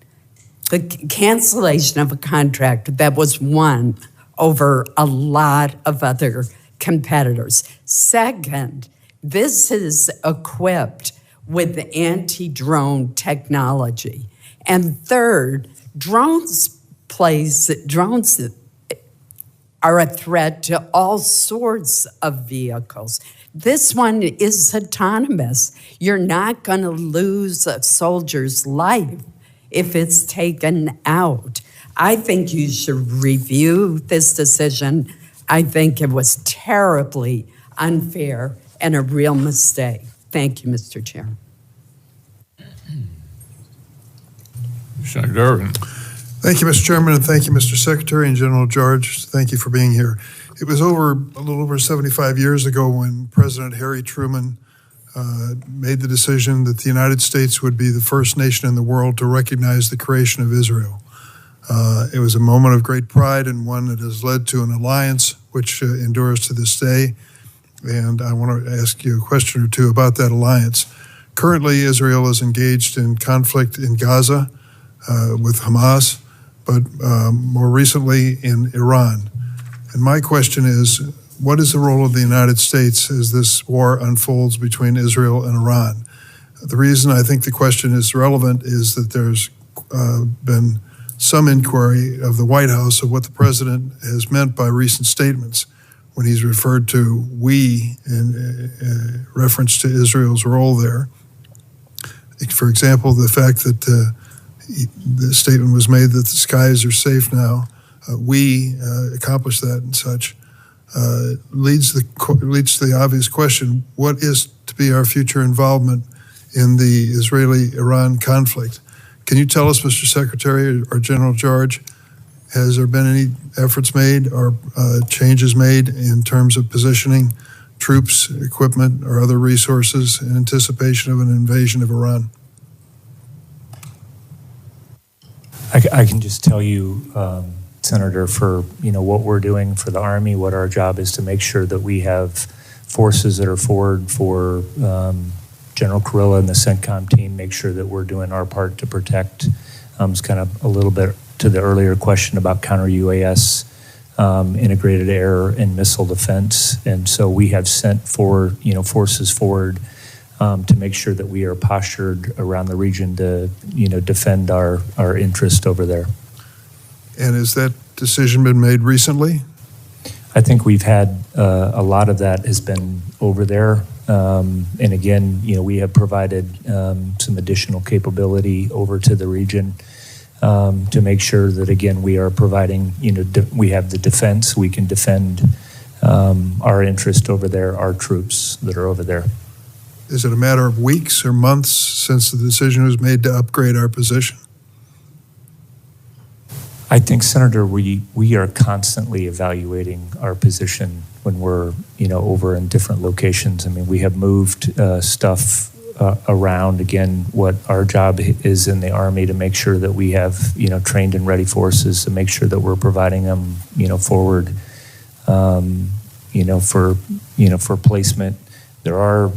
the cancellation of a contract that was won over a lot of other competitors. Second, this is equipped with anti-drone technology. And third, drones are a threat to all sorts of vehicles. This one is autonomous. You're not going to lose a soldier's life if it's taken out. I think you should review this decision. I think it was terribly unfair and a real mistake. Thank you, Mr. Chair. Senator Irvin. Thank you, Mr. Chairman, and thank you, Mr. Secretary and General George. Thank you for being here. It was a little over 75 years ago when President Harry Truman made the decision that the United States would be the first nation in the world to recognize the creation of Israel. It was a moment of great pride and one that has led to an alliance which endures to this day. And I want to ask you a question or two about that alliance. Currently, Israel is engaged in conflict in Gaza with Hamas, but more recently in Iran. And my question is, what is the role of the United States as this war unfolds between Israel and Iran? The reason I think the question is relevant is that there's been some inquiry of the White House of what the president has meant by recent statements when he's referred to we in reference to Israel's role there. For example, the fact that the statement was made that the skies are safe now, we accomplished that and such, leads to the obvious question, what is to be our future involvement in the Israeli-Iran conflict? Can you tell us, Mr. Secretary or General George, has there been any efforts made or changes made in terms of positioning troops, equipment, or other resources in anticipation of an invasion of Iran? I can just tell you, Senator, for what we're doing for the Army, what our job is to make sure that we have forces that are forward for General Kurilla and the CENTCOM team, make sure that we're doing our part to protect. It's kind of a little bit to the earlier question about Counter-UAS, integrated air and missile defense. And so we have sent forces forward to make sure that we are postured around the region to, defend our interest over there. And has that decision been made recently? I think we've had a lot of that has been over there. And again, we have provided some additional capability over to the region to make sure that, again, we are providing, we have the defense, we can defend our interest over there, our troops that are over there. Is it a matter of weeks or months since the decision was made to upgrade our position? I think, Senator, we are constantly evaluating our position when we're, over in different locations. I mean, we have moved stuff around. Again, what our job is in the Army to make sure that we have, trained and ready forces to make sure that we're providing them, forward, for placement. There are,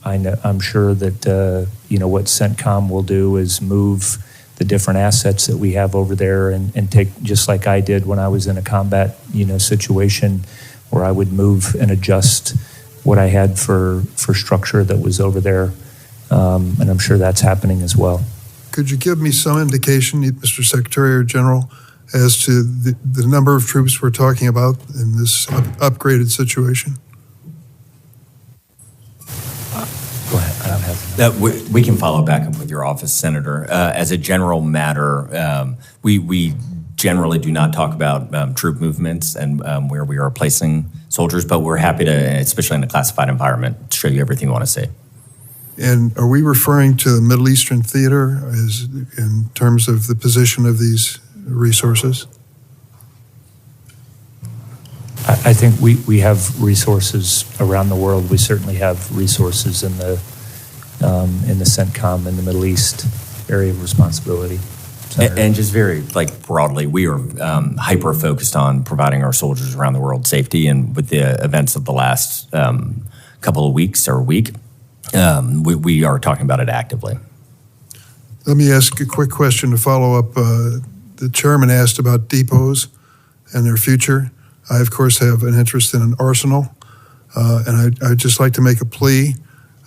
I'm sure that, what CENTCOM will do is move the different assets that we have over there and take, just like I did when I was in a combat, situation where I would move and adjust what I had for structure that was over there. And I'm sure that's happening as well. Could you give me some indication, Mr. Secretary or General, as to the number of troops we're talking about in this upgraded situation? Go ahead. I don't have that. We can follow back up with your office, Senator. As a general matter, we generally do not talk about troop movements and where we are placing soldiers, but we're happy to, especially in a classified environment, show you everything you want to see. And are we referring to the Middle Eastern theater as in terms of the position of these resources? I think we have resources around the world. We certainly have resources in the CENTCOM in the Middle East area of responsibility. And just very broadly, we are hyper focused on providing our soldiers around the world safety. And with the events of the last couple of weeks or week, we are talking about it actively. Let me ask a quick question to follow up. The chairman asked about depots and their future. I, of course, have an interest in an arsenal, and I'd just like to make a plea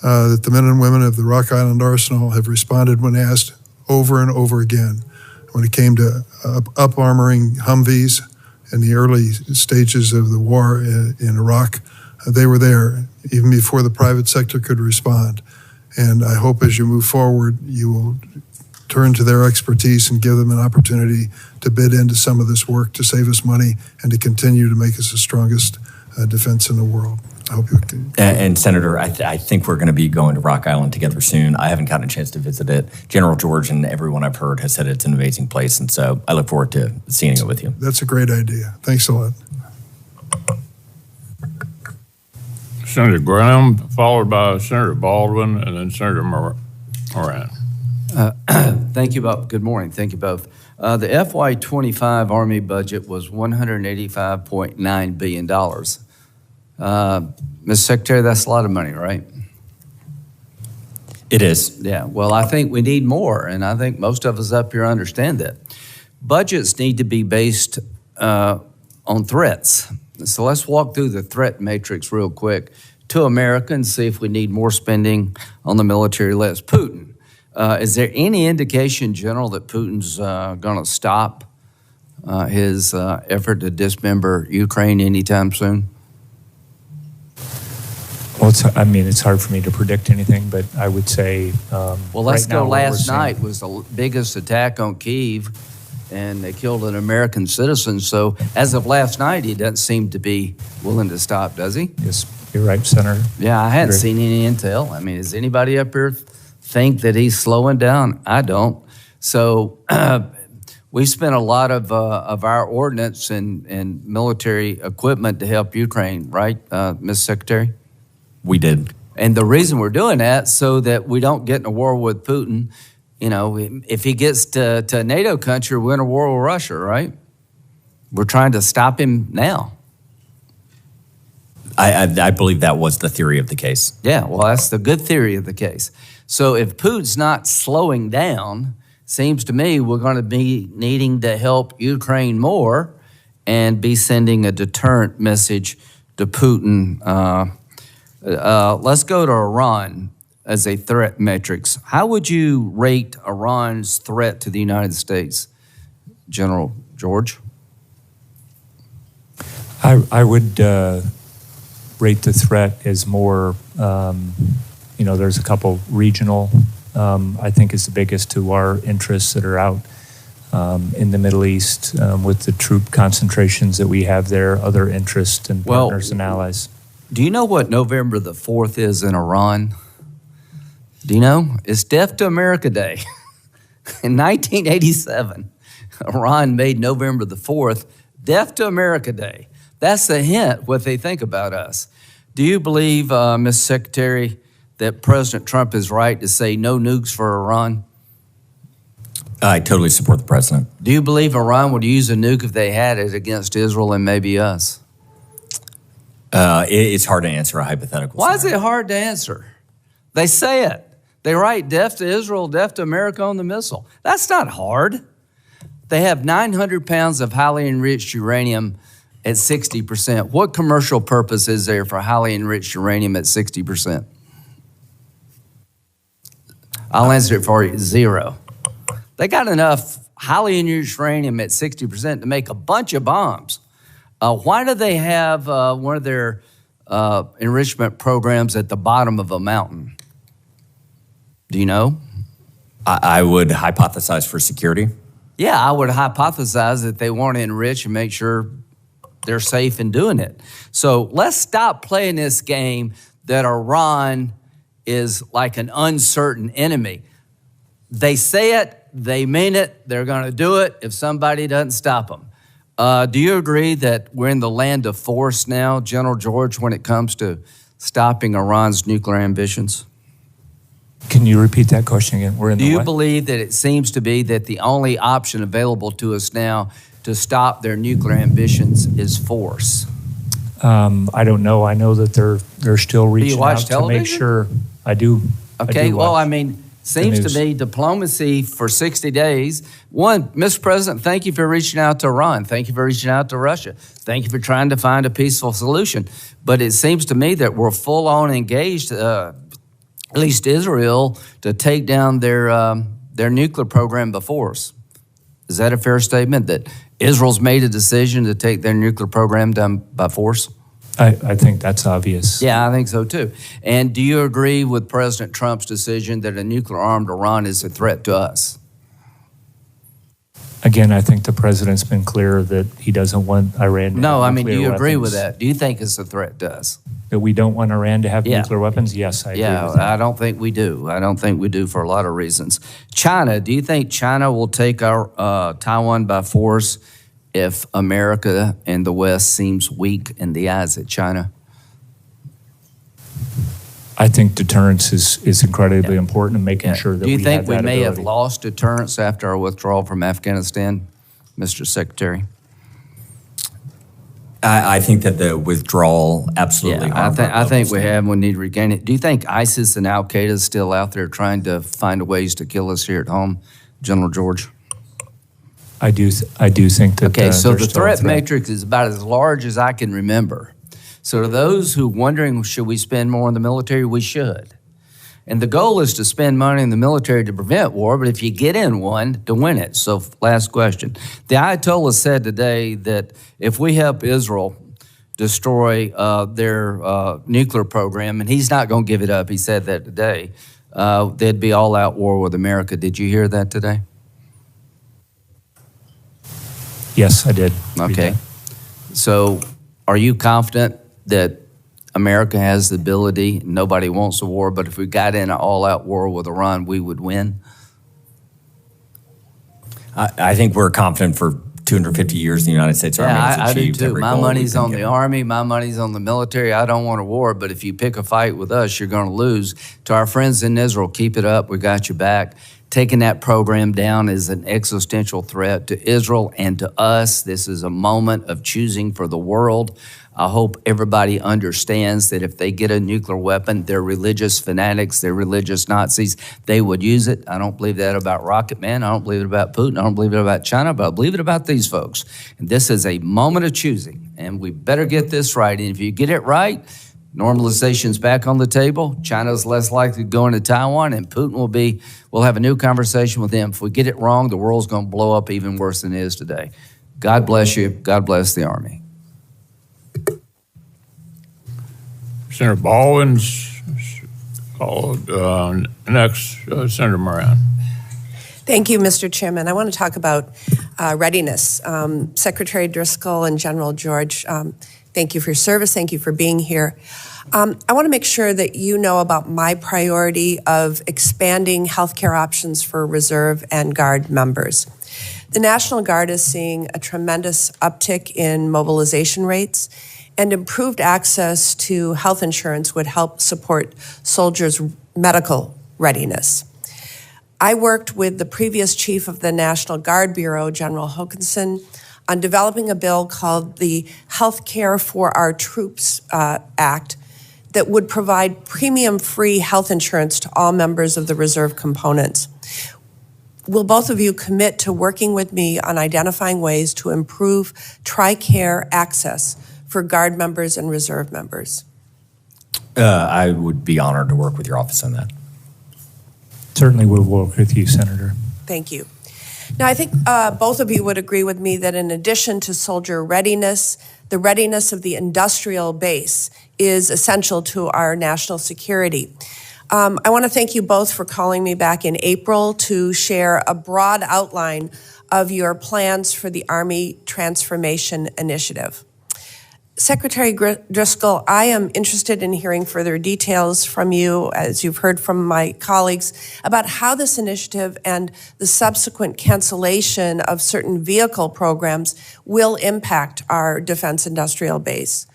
that the men and women of the Rock Island Arsenal have responded when asked over and over again. When it came to up-armoring Humvees in the early stages of the war in Iraq, they were there even before the private sector could respond. And I hope as you move forward, you will turn to their expertise and give them an opportunity to bid into some of this work to save us money and to continue to make us the strongest defense in the world. I hope you can. And Senator, I think we're going to be going to Rock Island together soon. I haven't gotten a chance to visit it. General George and everyone I've heard has said it's an amazing place, and so I look forward to seeing it with you. That's a great idea. Thanks a lot. Senator Graham, followed by Senator Baldwin, and then Senator Moran. Thank you both. Good morning. Thank you both. The FY25 Army budget was $185.9 billion. Mr. Secretary, that's a lot of money, right? It is. Yeah. Well, I think we need more, and I think most of us up here understand that. Budgets need to be based on threats. So let's walk through the threat matrix real quick to America and see if we need more spending on the military list. Putin. Is there any indication, General, that Putin's going to stop his effort to dismember Ukraine anytime soon? Well, it's hard for me to predict anything, but I would say. Well, let's right go. now, Last night was the biggest attack on Kyiv, and they killed an American citizen. So as of last night, he doesn't seem to be willing to stop, does he? Yes, you're right, Senator. Yeah, I hadn't seen any intel. I mean, does anybody up here think that he's slowing down? I don't. So we spent a lot of our ordnance and military equipment to help Ukraine, right, Ms. Secretary? We did. And the reason we're doing that so that we don't get in a war with Putin. You know, if he gets to a NATO country, we're in a war with Russia, right? We're trying to stop him now. I believe that was the theory of the case. Yeah, well, that's the good theory of the case. So if Putin's not slowing down, seems to me we're going to be needing to help Ukraine more and be sending a deterrent message to Putin. Let's go to Iran as a threat matrix. How would you rate Iran's threat to the United States, General George? I would rate the threat as more, there's a couple regional, I think is the biggest to our interests that are out in the Middle East with the troop concentrations that we have there, other interests and partners and allies. Do you know what November the 4th is in Iran? Do you know? It's Death to America Day. In 1987, Iran made November the 4th Death to America Day. That's a hint what they think about us. Do you believe, Ms. Secretary, that President Trump is right to say no nukes for Iran? I totally support the president. Do you believe Iran would use a nuke if they had it against Israel and maybe us? It's hard to answer a hypothetical. Why is it hard to answer? They say it. They write death to Israel, death to America on the missile. That's not hard. They have 900 pounds of highly enriched uranium at 60%. What commercial purpose is there for highly enriched uranium at 60%? I'll answer it for you, 0. They got enough highly enriched uranium at 60% to make a bunch of bombs. Why do they have one of their enrichment programs at the bottom of a mountain? Do you know? I would hypothesize for security. Yeah, I would hypothesize that they want to enrich and make sure they're safe in doing it. So let's stop playing this game that Iran is like an uncertain enemy. They say it, they mean it, they're going to do it if somebody doesn't stop them. Do you agree that we're in the land of force now, General George, when it comes to stopping Iran's nuclear ambitions? Can you repeat that question again? Do you believe that it seems to be that the only option available to us now to stop their nuclear ambitions is force? I don't know. I know that they're still reaching out to make sure. I do. Okay, well, I mean, Seems news. to me diplomacy for 60 days. One, Mr. President, thank you for reaching out to Iran. Thank you for reaching out to Russia. Thank you for trying to find a peaceful solution. But it seems to me that we're full on engaged, at least Israel, to take down their nuclear program by force. Is that a fair statement, that Israel's made a decision to take their nuclear program down by force? I think that's obvious. Yeah, I think so too. And do you agree with President Trump's decision that a nuclear-armed Iran is a threat to us? Again, I think the president's been clear that he doesn't want Iran to No, have I mean, do nuclear you agree with weapons. that? Do you think it's a threat to us? That we don't want Iran to have Yeah. nuclear weapons? Yes, I agree Yeah, with that. I don't think we do. I don't think we do for a lot of reasons. China, do you think China will take our Taiwan by force if America and the West seems weak in the eyes of China? I think deterrence is incredibly important in making sure that Do you we think have we that may have ability. lost deterrence after our withdrawal from Afghanistan, Mr. Secretary? I think that the withdrawal absolutely harmed our I think global we have. We need to regain it. Do you think ISIS and Al Qaeda is still out there trying to find ways to kill us here at home, General George? I do think that. Okay, so there's the still a threat matrix is about as large as I can remember. So to those who wondering, should we spend more on the military? We should. And the goal is to spend money in the military to prevent war, but if you get in one, to win it. So last question. The Ayatollah said today that if we help Israel destroy their nuclear program, and he's not going to give it up, he said that today, there'd be all-out war with America. Did you hear that today? Yes, I did. Okay. So are you confident that America has the ability, nobody wants a war, but if we got in an all-out war with Iran, we would win? I think we're confident for 250 years in the United States Army has I do achieved too. every My goal money's we've been on the given. Army, my money's on the military. I don't want a war, but if you pick a fight with us, you're going to lose. To our friends in Israel, keep it up. We got your back. Taking that program down is an existential threat to Israel and to us. This is a moment of choosing for the world. I hope everybody understands that if they get a nuclear weapon, they're religious fanatics, they're religious Nazis, they would use it. I don't believe that about Rocket Man. I don't believe it about Putin. I don't believe it about China, but I believe it about these folks. And this is a moment of choosing, and we better get this right. And if you get it right, normalization's back on the table. China's less likely to go into Taiwan, and Putin we'll have a new conversation with him. If we get it wrong, the world's going to blow up even worse than it is today. God bless you. God bless the Army. Senator Baldwin's called. Next, Senator Moran. Thank you, Mr. Chairman. I want to talk about readiness. Secretary Driscoll and General George, thank you for your service. Thank you for being here. I want to make sure that you know about my priority of expanding healthcare options for Reserve and Guard members. The National Guard is seeing a tremendous uptick in mobilization rates, and improved access to health insurance would help support soldiers' medical readiness. I worked with the previous chief of the National Guard Bureau, General Hokanson, on developing a bill called the Health Care for Our Troops Act that would provide premium-free health insurance to all members of the reserve components. Will both of you commit to working with me on identifying ways to improve TRICARE access for Guard members and Reserve members? I would be honored to work with your office on that. Certainly will work with you, Senator. Thank you. Now, I think both of you would agree with me that in addition to soldier readiness, the readiness of the industrial base is essential to our national security. I want to thank you both for calling me back in April to share a broad outline of your plans for the Army Transformation Initiative. Secretary Driscoll, I am interested in hearing further details from you, as you've heard from my colleagues, about how this initiative and the subsequent cancellation of certain vehicle programs will impact our defense industrial base.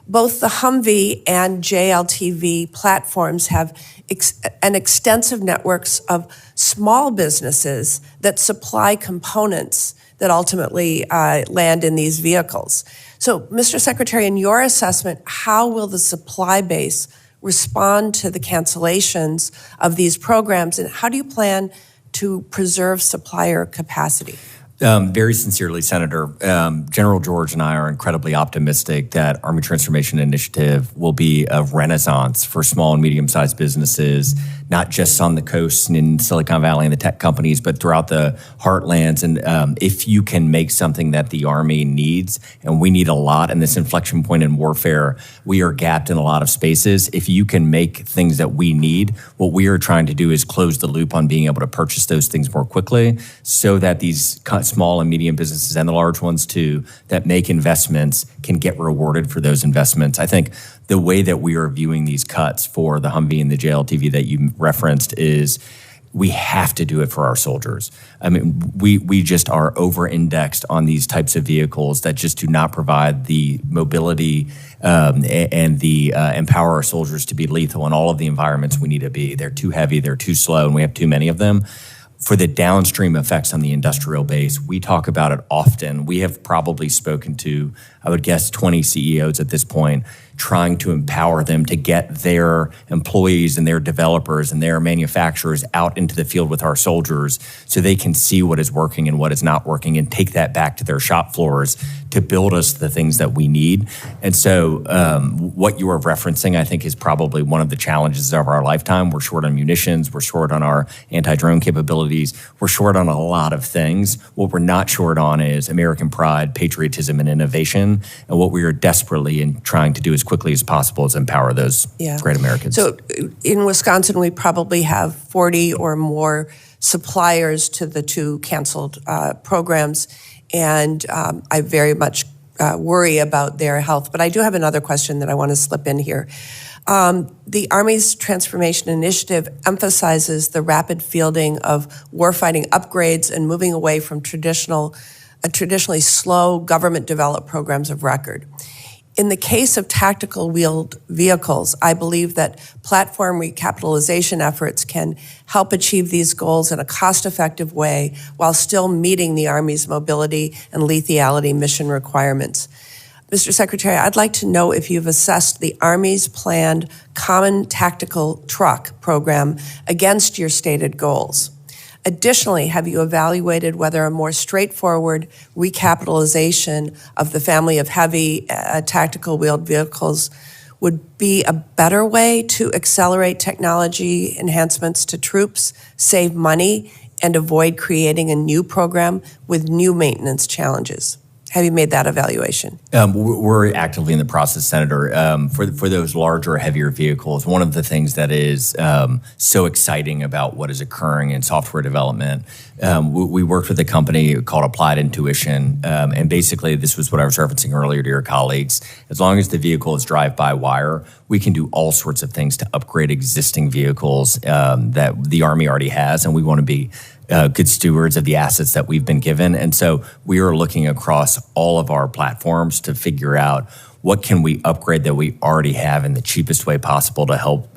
Both the Humvee and JLTV platforms have an extensive networks of small businesses that supply components that ultimately land in these vehicles. So, Mr. Secretary, in your assessment, how will the supply base respond to the cancellations of these programs, and how do you plan to preserve supplier capacity? Very sincerely, Senator. General George and I are incredibly optimistic that Army Transformation Initiative will be a renaissance for small and medium-sized businesses, not just on the coast and in Silicon Valley and the tech companies, but throughout the heartlands. And if you can make something that the Army needs, and we need a lot in this inflection point in warfare, we are gapped in a lot of spaces. If you can make things that we need, what we are trying to do is close the loop on being able to purchase those things more quickly so that these small and medium businesses and the large ones too that make investments can get rewarded for those investments. I think the way that we are viewing these cuts for the Humvee and the JLTV that you referenced is we have to do it for our soldiers. I mean, we just are over-indexed on these types of vehicles that just do not provide the mobility and the empower our soldiers to be lethal in all of the environments we need to be. They're too heavy, they're too slow, and we have too many of them. For the downstream effects on the industrial base, we talk about it often. We have probably spoken to, I would guess, 20 CEOs at this point, trying to empower them to get their employees and their developers and their manufacturers out into the field with our soldiers so they can see what is working and what is not working and take that back to their shop floors to build us the things that we need. And so what you are referencing, I think, is probably one of the challenges of our lifetime. We're short on munitions. We're short on our anti-drone capabilities. We're short on a lot of things. What we're not short on is American pride, patriotism, and innovation. And what we are desperately trying to do as quickly as possible is empower those great Americans. So in Wisconsin, we probably have 40 or more suppliers to the two canceled programs, and I very much worry about their health. But I do have another question that I want to slip in here. The Army's Transformation Initiative emphasizes the rapid fielding of warfighting upgrades and moving away from traditionally slow government-developed programs of record. In the case of tactical wheeled vehicles, I believe that platform recapitalization efforts can help achieve these goals in a cost-effective way while still meeting the Army's mobility and lethality mission requirements. Mr. Secretary, I'd like to know if you've assessed the Army's planned Common Tactical Truck program against your stated goals. Additionally, have you evaluated whether a more straightforward recapitalization of the family of heavy tactical wheeled vehicles would be a better way to accelerate technology enhancements to troops, save money, and avoid creating a new program with new maintenance challenges? Have you made that evaluation? We're actively in the process, Senator. For those larger, heavier vehicles, one of the things that is so exciting about what is occurring in software development, we worked with a company called Applied Intuition, and basically this was what I was referencing earlier to your colleagues. As long as the vehicle is drive-by-wire, we can do all sorts of things to upgrade existing vehicles that the Army already has, and we want to be good stewards of the assets that we've been given. And so we are looking across all of our platforms to figure out what can we upgrade that we already have in the cheapest way possible to help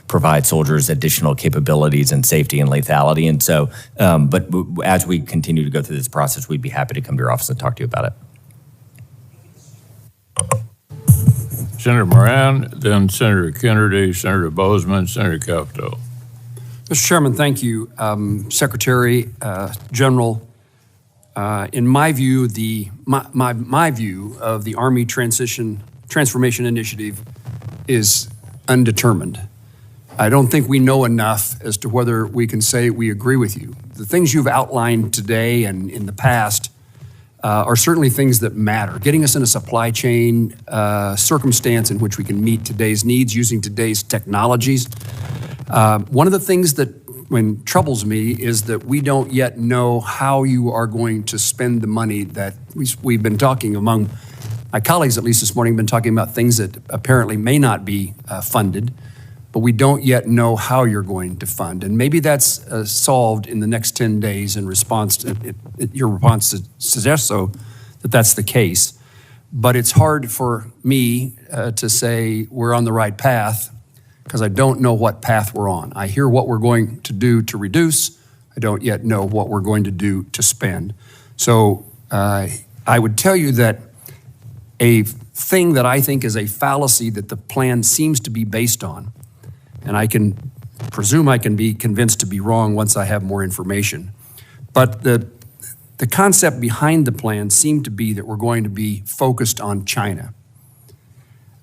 provide soldiers additional capabilities and safety and lethality. And so, but as we continue to go through this process, we'd be happy to come to your office and talk to you about it. Senator Moran, then Senator Kennedy, Senator Bozeman, Senator Capito. Mr. Chairman, thank you. Secretary, General, in my view, my view of the Army Transformation Initiative is undetermined. I don't think we know enough as to whether we can say we agree with you. The things you've outlined today and in the past are certainly things that matter. Getting us in a supply chain circumstance in which we can meet today's needs using today's technologies. One of the things that troubles me is that we don't yet know how you are going to spend the money that we've been talking among my colleagues, at least this morning, been talking about things that apparently may not be funded, but we don't yet know how you're going to fund. And maybe that's solved in the next 10 days in response to your response to suggest so that that's the case. But it's hard for me to say we're on the right path because I don't know what path we're on. I hear what we're going to do to reduce. I don't yet know what we're going to do to spend. So I would tell you that a thing that I think is a fallacy that the plan seems to be based on. And I can presume I can be convinced to be wrong once I have more information. But the concept behind the plan seemed to be that we're going to be focused on China.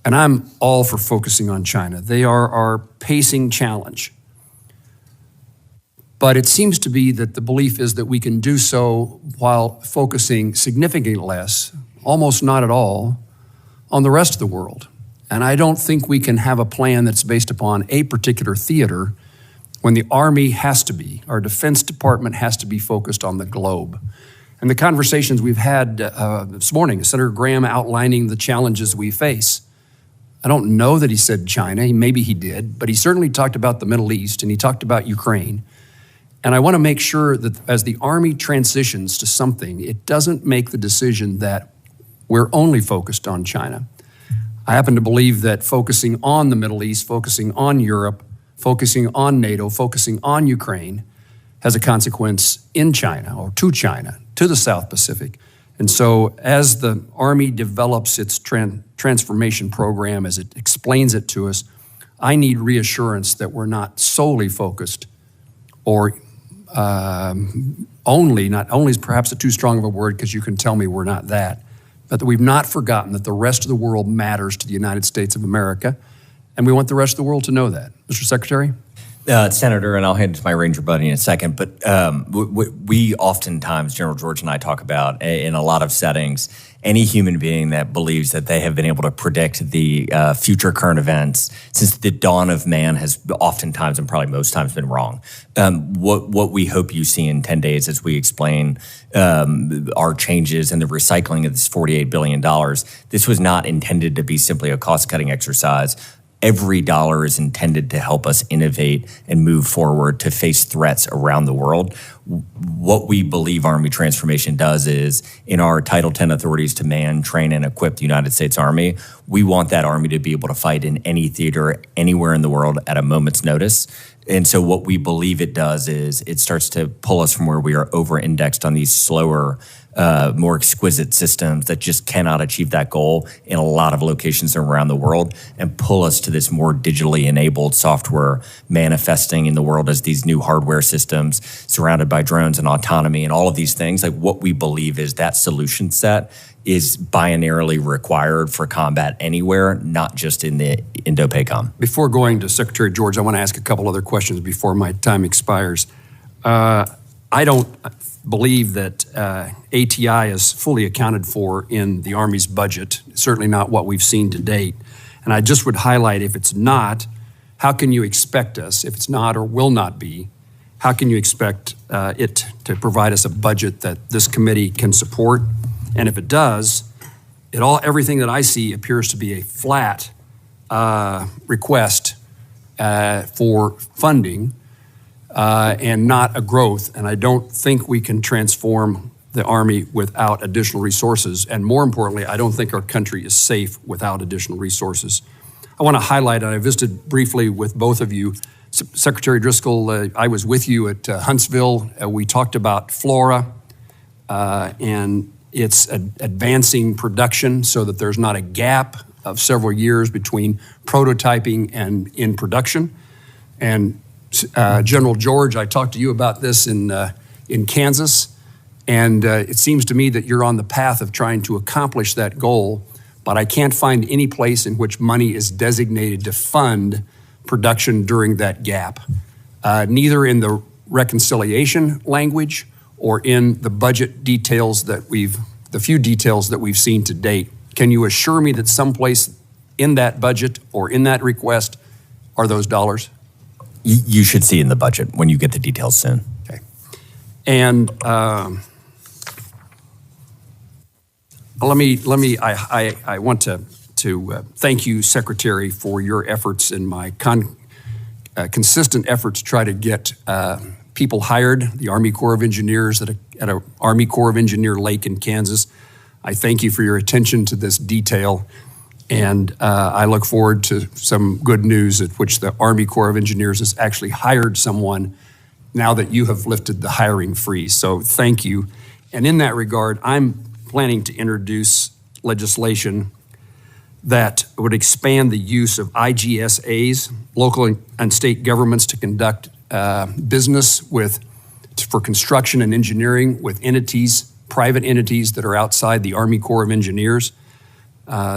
And I'm all for focusing on China. They are our pacing challenge. But it seems to be that the belief is that we can do so while focusing significantly less, almost not at all, on the rest of the world. And I don't think we can have a plan that's based upon a particular theater when the Army has to be, our Defense Department has to be focused on the globe. And the conversations we've had this morning, Senator Graham outlining the challenges we face. I don't know that he said China, maybe he did, but he certainly talked about the Middle East and he talked about Ukraine. And I want to make sure that as the Army transitions to something, it doesn't make the decision that we're only focused on China. I happen to believe that focusing on the Middle East, focusing on Europe, focusing on NATO, focusing on Ukraine has a consequence in China or to China, to the South Pacific. And so as the Army develops its transformation program, as it explains it to us, I need reassurance that we're not solely focused or not only is perhaps too strong of a word because you can tell me we're not that, but that we've not forgotten that the rest of the world matters to the United States of America, and we want the rest of the world to know that. Mr. Secretary? Senator, and I'll hand it to my Ranger buddy in a second, but we oftentimes, General George and I talk about in a lot of settings, any human being that believes that they have been able to predict the future current events since the dawn of man has oftentimes and probably most times been wrong. What we hope you see in 10 days as we explain our changes and the recycling of this $48 billion, this was not intended to be simply a cost-cutting exercise. Every dollar is intended to help us innovate and move forward to face threats around the world. What we believe Army transformation does is, in our Title 10 authorities to man, train, and equip the United States Army, we want that Army to be able to fight in any theater, anywhere in the world at a moment's notice. And so what we believe it does is it starts to pull us from where we are over-indexed on these slower, more exquisite systems that just cannot achieve that goal in a lot of locations around the world, and pull us to this more digitally enabled software manifesting in the world as these new hardware systems surrounded by drones and autonomy and all of these things. Like, what we believe is that solution set is binarily required for combat anywhere, not just in the Indo-PACOM. Before going to Secretary George, I want to ask a couple other questions before my time expires. I don't believe that ATI is fully accounted for in the Army's budget, certainly not what we've seen to date. And I just would highlight, if it's not, how can you expect us, if it's not or will not be, how can you expect it to provide us a budget that this committee can support? And if it does, everything that I see appears to be a flat request for funding and not a growth. And I don't think we can transform the Army without additional resources. And more importantly, I don't think our country is safe without additional resources. I want to highlight, and I visited briefly with both of you, Secretary Driscoll, I was with you at Huntsville. We talked about FLORA and its advancing production so that there's not a gap of several years between prototyping and in production. And General George, I talked to you about this in Kansas, and it seems to me that you're on the path of trying to accomplish that goal, but I can't find any place in which money is designated to fund production during that gap, neither in the reconciliation language or in the budget details the few details that we've seen to date. Can you assure me that someplace in that budget or in that request are those dollars? You should see in the budget when you get the details soon. Okay. And I want to thank you, Secretary, for your efforts in my consistent effort to try to get people hired, the Army Corps of Engineers at an Army Corps of Engineer lake in Kansas. I thank you for your attention to this detail, and I look forward to some good news at which the Army Corps of Engineers has actually hired someone now that you have lifted the hiring freeze. So thank you. And in that regard, I'm planning to introduce legislation that would expand the use of IGSAs, local and state governments, to conduct business for construction and engineering with entities, private entities that are outside the Army Corps of Engineers.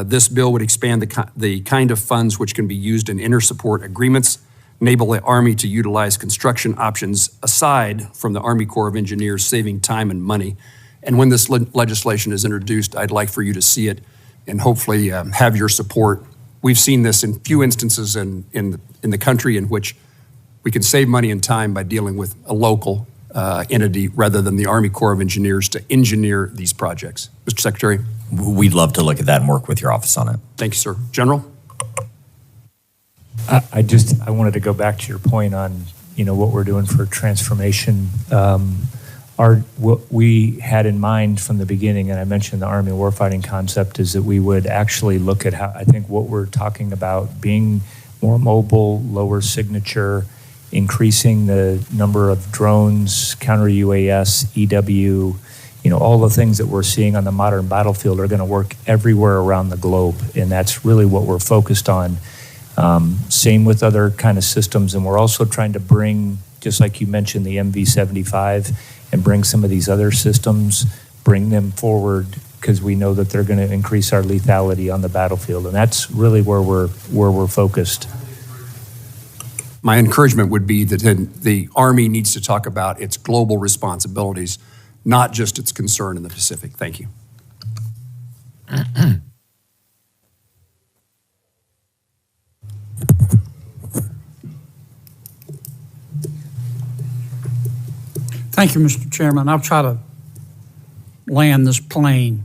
This bill would expand the kind of funds which can be used in inter-support agreements, enable the Army to utilize construction options aside from the Army Corps of Engineers, saving time and money. And when this legislation is introduced, I'd like for you to see it and hopefully have your support. We've seen this in few instances in the country in which we can save money and time by dealing with a local entity rather than the Army Corps of Engineers to engineer these projects. Mr. Secretary. We'd love to look at that and work with your office on it. Thank you, sir. General? I wanted to go back to your point on, what we're doing for transformation. What we had in mind from the beginning, and I mentioned the Army warfighting concept, is that we would actually look at how, I think what we're talking about, being more mobile, lower signature, increasing the number of drones, Counter-UAS, EW, all the things that we're seeing on the modern battlefield are going to work everywhere around the globe, and that's really what we're focused on. Same with other kind of systems, and we're also trying to bring, just like you mentioned, the MV-75, and bring some of these other systems, bring them forward, because we know that they're going to increase our lethality on the battlefield, and that's really where we're focused. My encouragement would be that the Army needs to talk about its global responsibilities, not just its concern in the Pacific. Thank you. Thank you, Mr. Chairman. I'll try to land this plane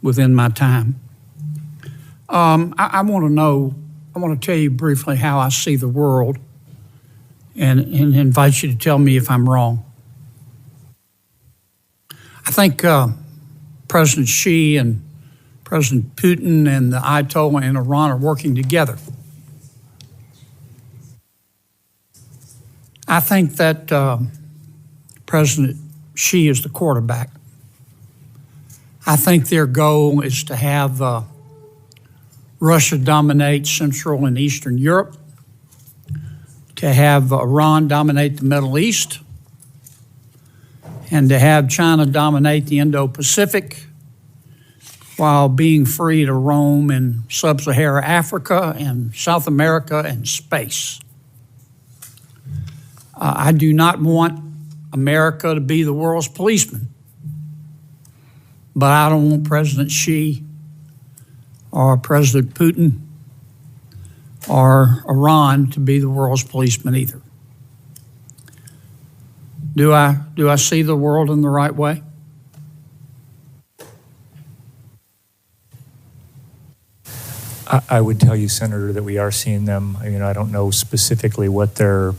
within my time. I want to tell you briefly how I see the world and invite you to tell me if I'm wrong. I think President Xi and President Putin and the Ayatollah in Iran are working together. I think that President Xi is the quarterback. I think their goal is to have Russia dominate Central and Eastern Europe, to have Iran dominate the Middle East, and to have China dominate the Indo-Pacific while being free to roam in sub-Saharan Africa and South America and space. I do not want America to be the world's policeman, but I don't want President Xi or President Putin or Iran to be the world's policeman either. Do I see the world in the right way? I would tell you, Senator, that we are seeing them. I don't know specifically what their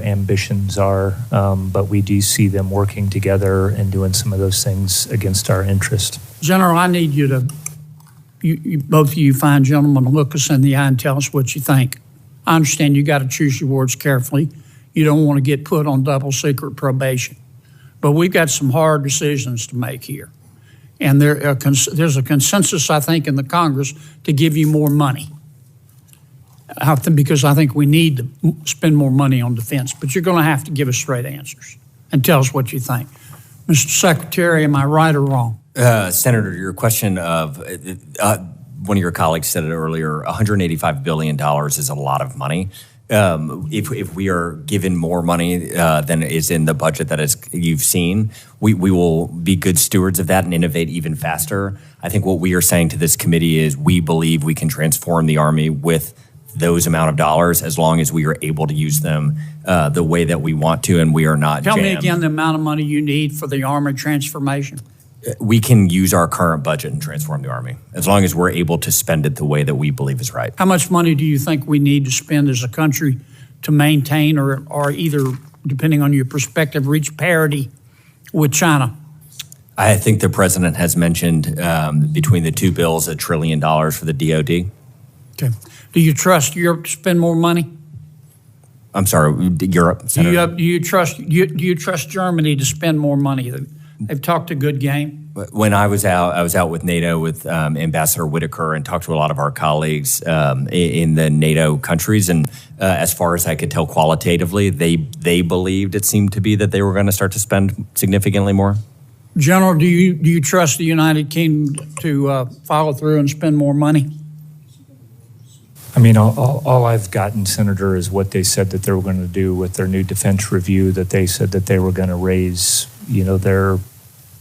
ambitions are, but we do see them working together and doing some of those things against our interest. General, I need you to, both of you fine gentlemen, to look us in the eye and tell us what you think. I understand you got to choose your words carefully. You don't want to get put on double secret probation. But we've got some hard decisions to make here. And there's a consensus, I think, in the Congress to give you more money. Because I think we need to spend more money on defense. But you're going to have to give us straight answers and tell us what you think. Mr. Secretary, am I right or wrong? Senator, your question of one of your colleagues said it earlier, $185 billion is a lot of money. If we are given more money than is in the budget that you've seen, we will be good stewards of that and innovate even faster. I think what we are saying to this committee is we believe we can transform the Army with those amount of dollars as long as we are able to use them the way that we want to, and we are not Tell jammed. me again the amount of money you need for the Army transformation. We can use our current budget and transform the Army as long as we're able to spend it the way that we believe is right. How much money do you think we need to spend as a country to maintain or either, depending on your perspective, reach parity with China? I think the president has mentioned between the two bills $1 trillion for the DOD. Okay. Do you trust Europe to spend more money? I'm sorry, Europe, Senator. Do you trust Germany to spend more money? They've talked a good game. When I was out with NATO with Ambassador Whitaker and talked to a lot of our colleagues in the NATO countries. And as far as I could tell qualitatively, they believed it seemed to be that they were going to start to spend significantly more. General, do you trust the United Kingdom to follow through and spend more money? I mean, all I've gotten, Senator, is what they said that they were going to do with their new defense review, that they said that they were going to raise, their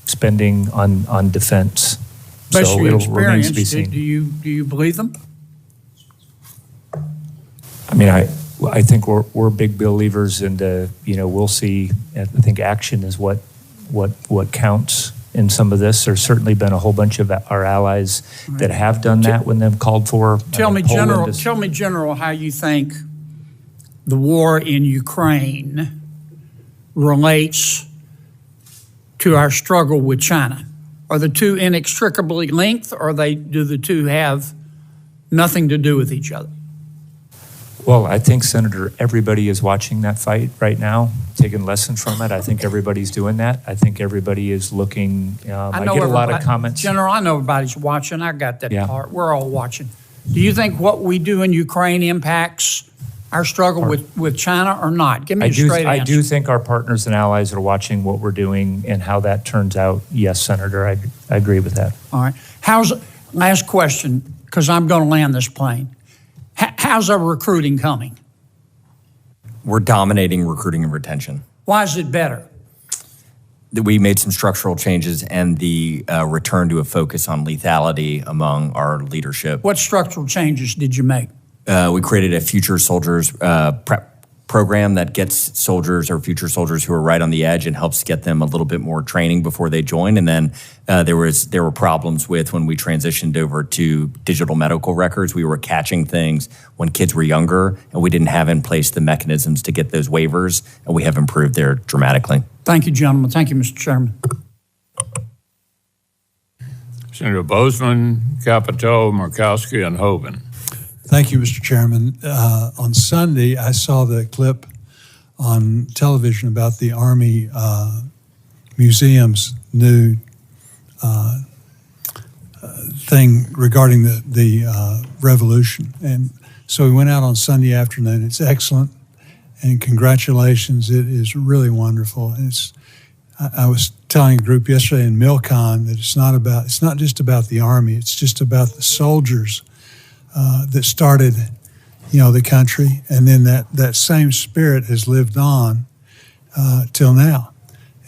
spending on defense. Based on So your it remains to be experience, seen. do you believe them? I mean, I think we're big believers into, we'll see. I think action is what counts in some of this. There's certainly been a whole bunch of our allies that have done that when they've called for. Tell me, General, how you think the war in Ukraine relates to our struggle with China. Are the two inextricably linked, or do the two have nothing to do with each other? Well, I think, Senator, everybody is watching that fight right now, taking lessons from it. I think everybody's doing that. I think everybody is looking. I get a lot of comments. General, I know everybody's watching. I got that part. We're all watching. Do you think what we do in Ukraine impacts our struggle with China or not? Give me a straight answer. I do think our partners and allies are watching what we're doing and how that turns out. Yes, Senator, I agree with that. All right. Last question, because I'm going to land this plane. How's our recruiting coming? We're dominating recruiting and retention. Why is it better? We made some structural changes and the return to a focus on lethality among our leadership. What structural changes did you make? We created a future soldiers prep program that gets soldiers or future soldiers who are right on the edge and helps get them a little bit more training before they join. And then there were problems with when we transitioned over to digital medical records. We were catching things when kids were younger, and we didn't have in place the mechanisms to get those waivers, and we have improved there dramatically. Thank you, gentlemen. Thank you, Mr. Chairman. Senator Bozeman, Capito, Murkowski, and Hoban. Thank you, Mr. Chairman. On Sunday, I saw the clip on television about the Army Museum's new thing regarding the revolution. And so we went out on Sunday afternoon. It's excellent, and congratulations. It is really wonderful. I was telling a group yesterday in Milcon that it's not just about the Army. It's just about the soldiers that started, the country, and then that same spirit has lived on till now.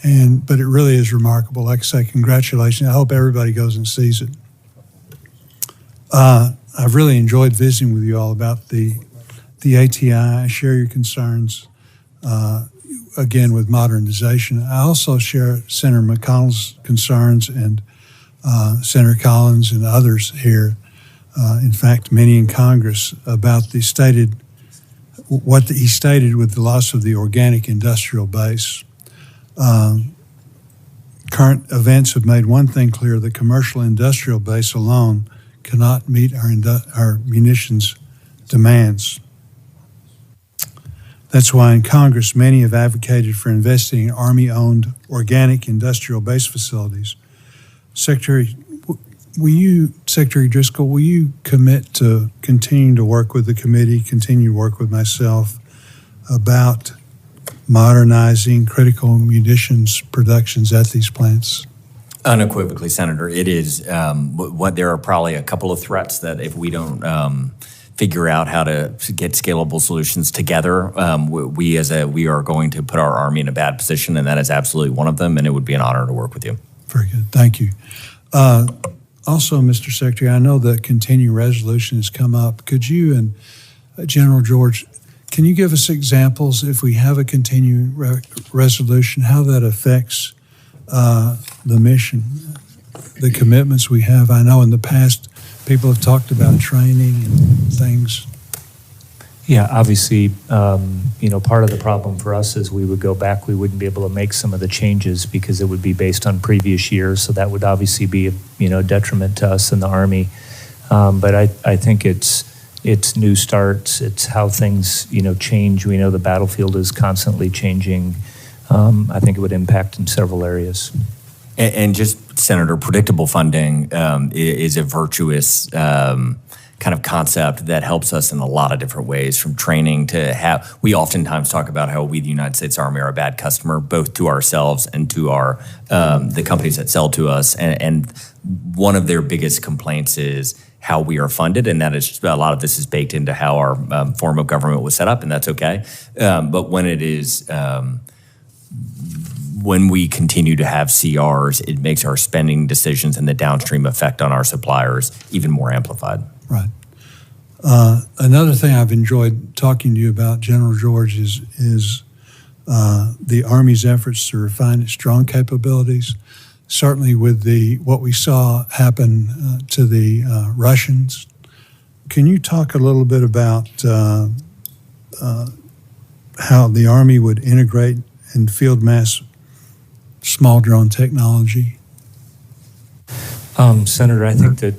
But it really is remarkable. Like I say, congratulations. I hope everybody goes and sees it. I've really enjoyed visiting with you all about the ATI. I share your concerns, again, with modernization. I also share Senator McConnell's concerns and Senator Collins and others here. In fact, many in Congress about he stated with the loss of the organic industrial base. Current events have made one thing clear: the commercial industrial base alone cannot meet our munitions demands. That's why in Congress, many have advocated for investing in Army-owned organic industrial base facilities. Secretary Driscoll, will you commit to continuing to work with the committee, continue to work with myself about modernizing critical munitions productions at these plants? Unequivocally, Senator. It is there are probably a couple of threats that if we don't figure out how to get scalable solutions together, we are going to put our Army in a bad position, and that is absolutely one of them, and it would be an honor to work with you. Very good. Thank you. Also, Mr. Secretary, I know the continuing resolution has come up. Could you and General George, can you give us examples, if we have a continuing resolution, how that affects the mission, the commitments we have? I know in the past people have talked about training and things. Yeah, obviously, part of the problem for us is we would go back, we wouldn't be able to make some of the changes because it would be based on previous years. So that would obviously be, a detriment to us in the Army. But I think it's new starts. It's how things, change. We know the battlefield is constantly changing. I think it would impact in several areas. And just, Senator, predictable funding is a virtuous kind of concept that helps us in a lot of different ways, from training to have. We oftentimes talk about how we, the United States Army, are a bad customer, both to ourselves and to our the companies that sell to us. And one of their biggest complaints is how we are funded, and that is a lot of this is baked into how our form of government was set up, and that's okay. But when it is when we continue to have CRs, it makes our spending decisions and the downstream effect on our suppliers even more amplified. Right. Another thing I've enjoyed talking to you about, General George, is the Army's efforts to refine its drone capabilities. Certainly with what we saw happen to the Russians. Can you talk a little bit about how the Army would integrate and field mass small drone technology? Senator, I think that,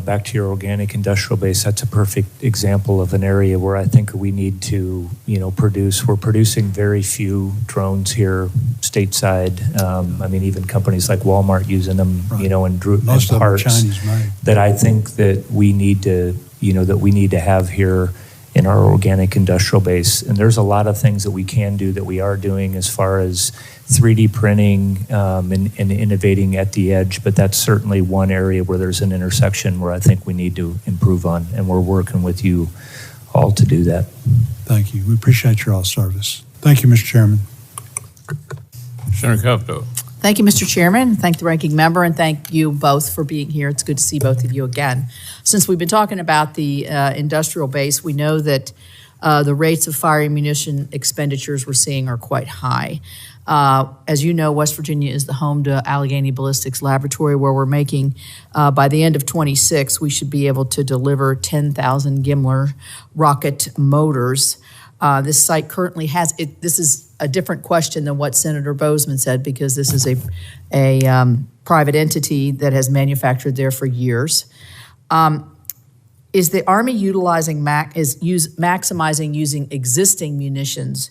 back to your organic industrial base, that's a perfect example of an area where I think we need to, produce. We're producing very few drones here stateside. Even companies like Walmart using them, Right. And Most of them are parts Chinese made. that I think that we need to, have here in our organic industrial base. And there's a lot of things that we can do that we are doing as far as 3D printing and innovating at the edge, but that's certainly one area where there's an intersection where I think we need to improve on, and we're working with you all to do that. Thank you. We appreciate your all service. Thank you, Mr. Chairman. Senator Capito. Thank you, Mr. Chairman. Thank the ranking member, and thank you both for being here. It's good to see both of you again. Since we've been talking about the industrial base, we know that the rates of fire ammunition expenditures we're seeing are quite high. As you know, West Virginia is the home to Allegheny Ballistics Laboratory, where we're making, by the end of 26, we should be able to deliver 10,000 Gimler rocket motors. This site currently has it. This is a different question than what Senator Bozeman said, because this is a private entity that has manufactured there for years. Is the Army maximizing using existing munitions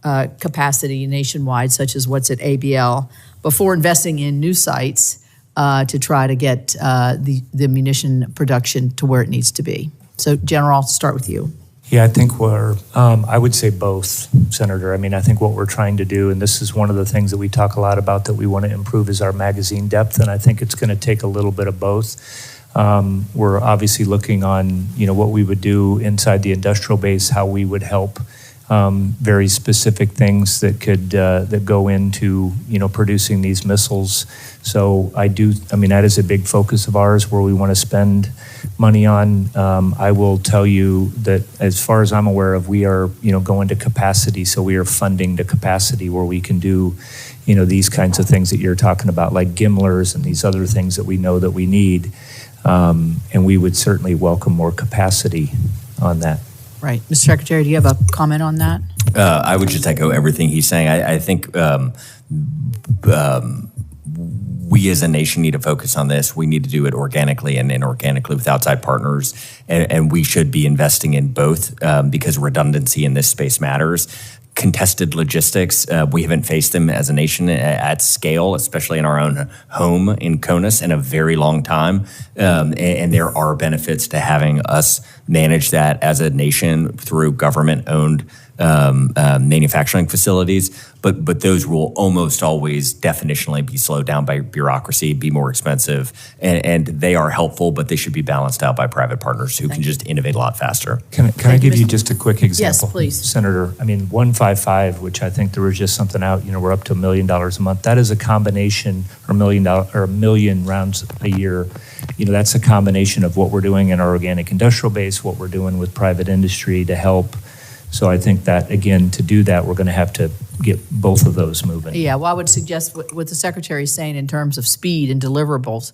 capacity nationwide, such as what's at ABL, before investing in new sites to try to get the munition production to where it needs to be? So, General, I'll start with you. Yeah, I think I would say both, Senator. I think what we're trying to do, and this is one of the things that we talk a lot about that we want to improve, is our magazine depth, and I think it's going to take a little bit of both. We're obviously looking on, what we would do inside the industrial base, how we would help very specific things that could that go into producing these missiles. So that is a big focus of ours where we want to spend money on. I will tell you that as far as I'm aware of, we are going to capacity. So we are funding to capacity where we can do these kinds of things that you're talking about, like Gimlers and these other things that we know that we need. And we would certainly welcome more capacity on that. Right. Mr. Secretary, do you have a comment on that? I would just echo everything he's saying. I think we as a nation need to focus on this. We need to do it organically and inorganically with outside partners. And we should be investing in both because redundancy in this space matters. Contested logistics, we haven't faced them as a nation at scale, especially in our own home in CONUS, in a very long time. And there are benefits to having us manage that as a nation through government-owned manufacturing facilities. But those will almost always definitionally be slowed down by bureaucracy, be more expensive, and they are helpful, but they should be balanced out by private partners who can just innovate a lot faster. Can I give you just a quick example? Yes, please. Senator, 155, which I think there was just something out, we're up to $1 million a month. That is a combination, or $1 million rounds a year. That's a combination of what we're doing in our organic industrial base, what we're doing with private industry to help. So I think that, again, to do that, we're going to have to get both of those moving. Yeah, well, I would suggest what the Secretary is saying in terms of speed and deliverables,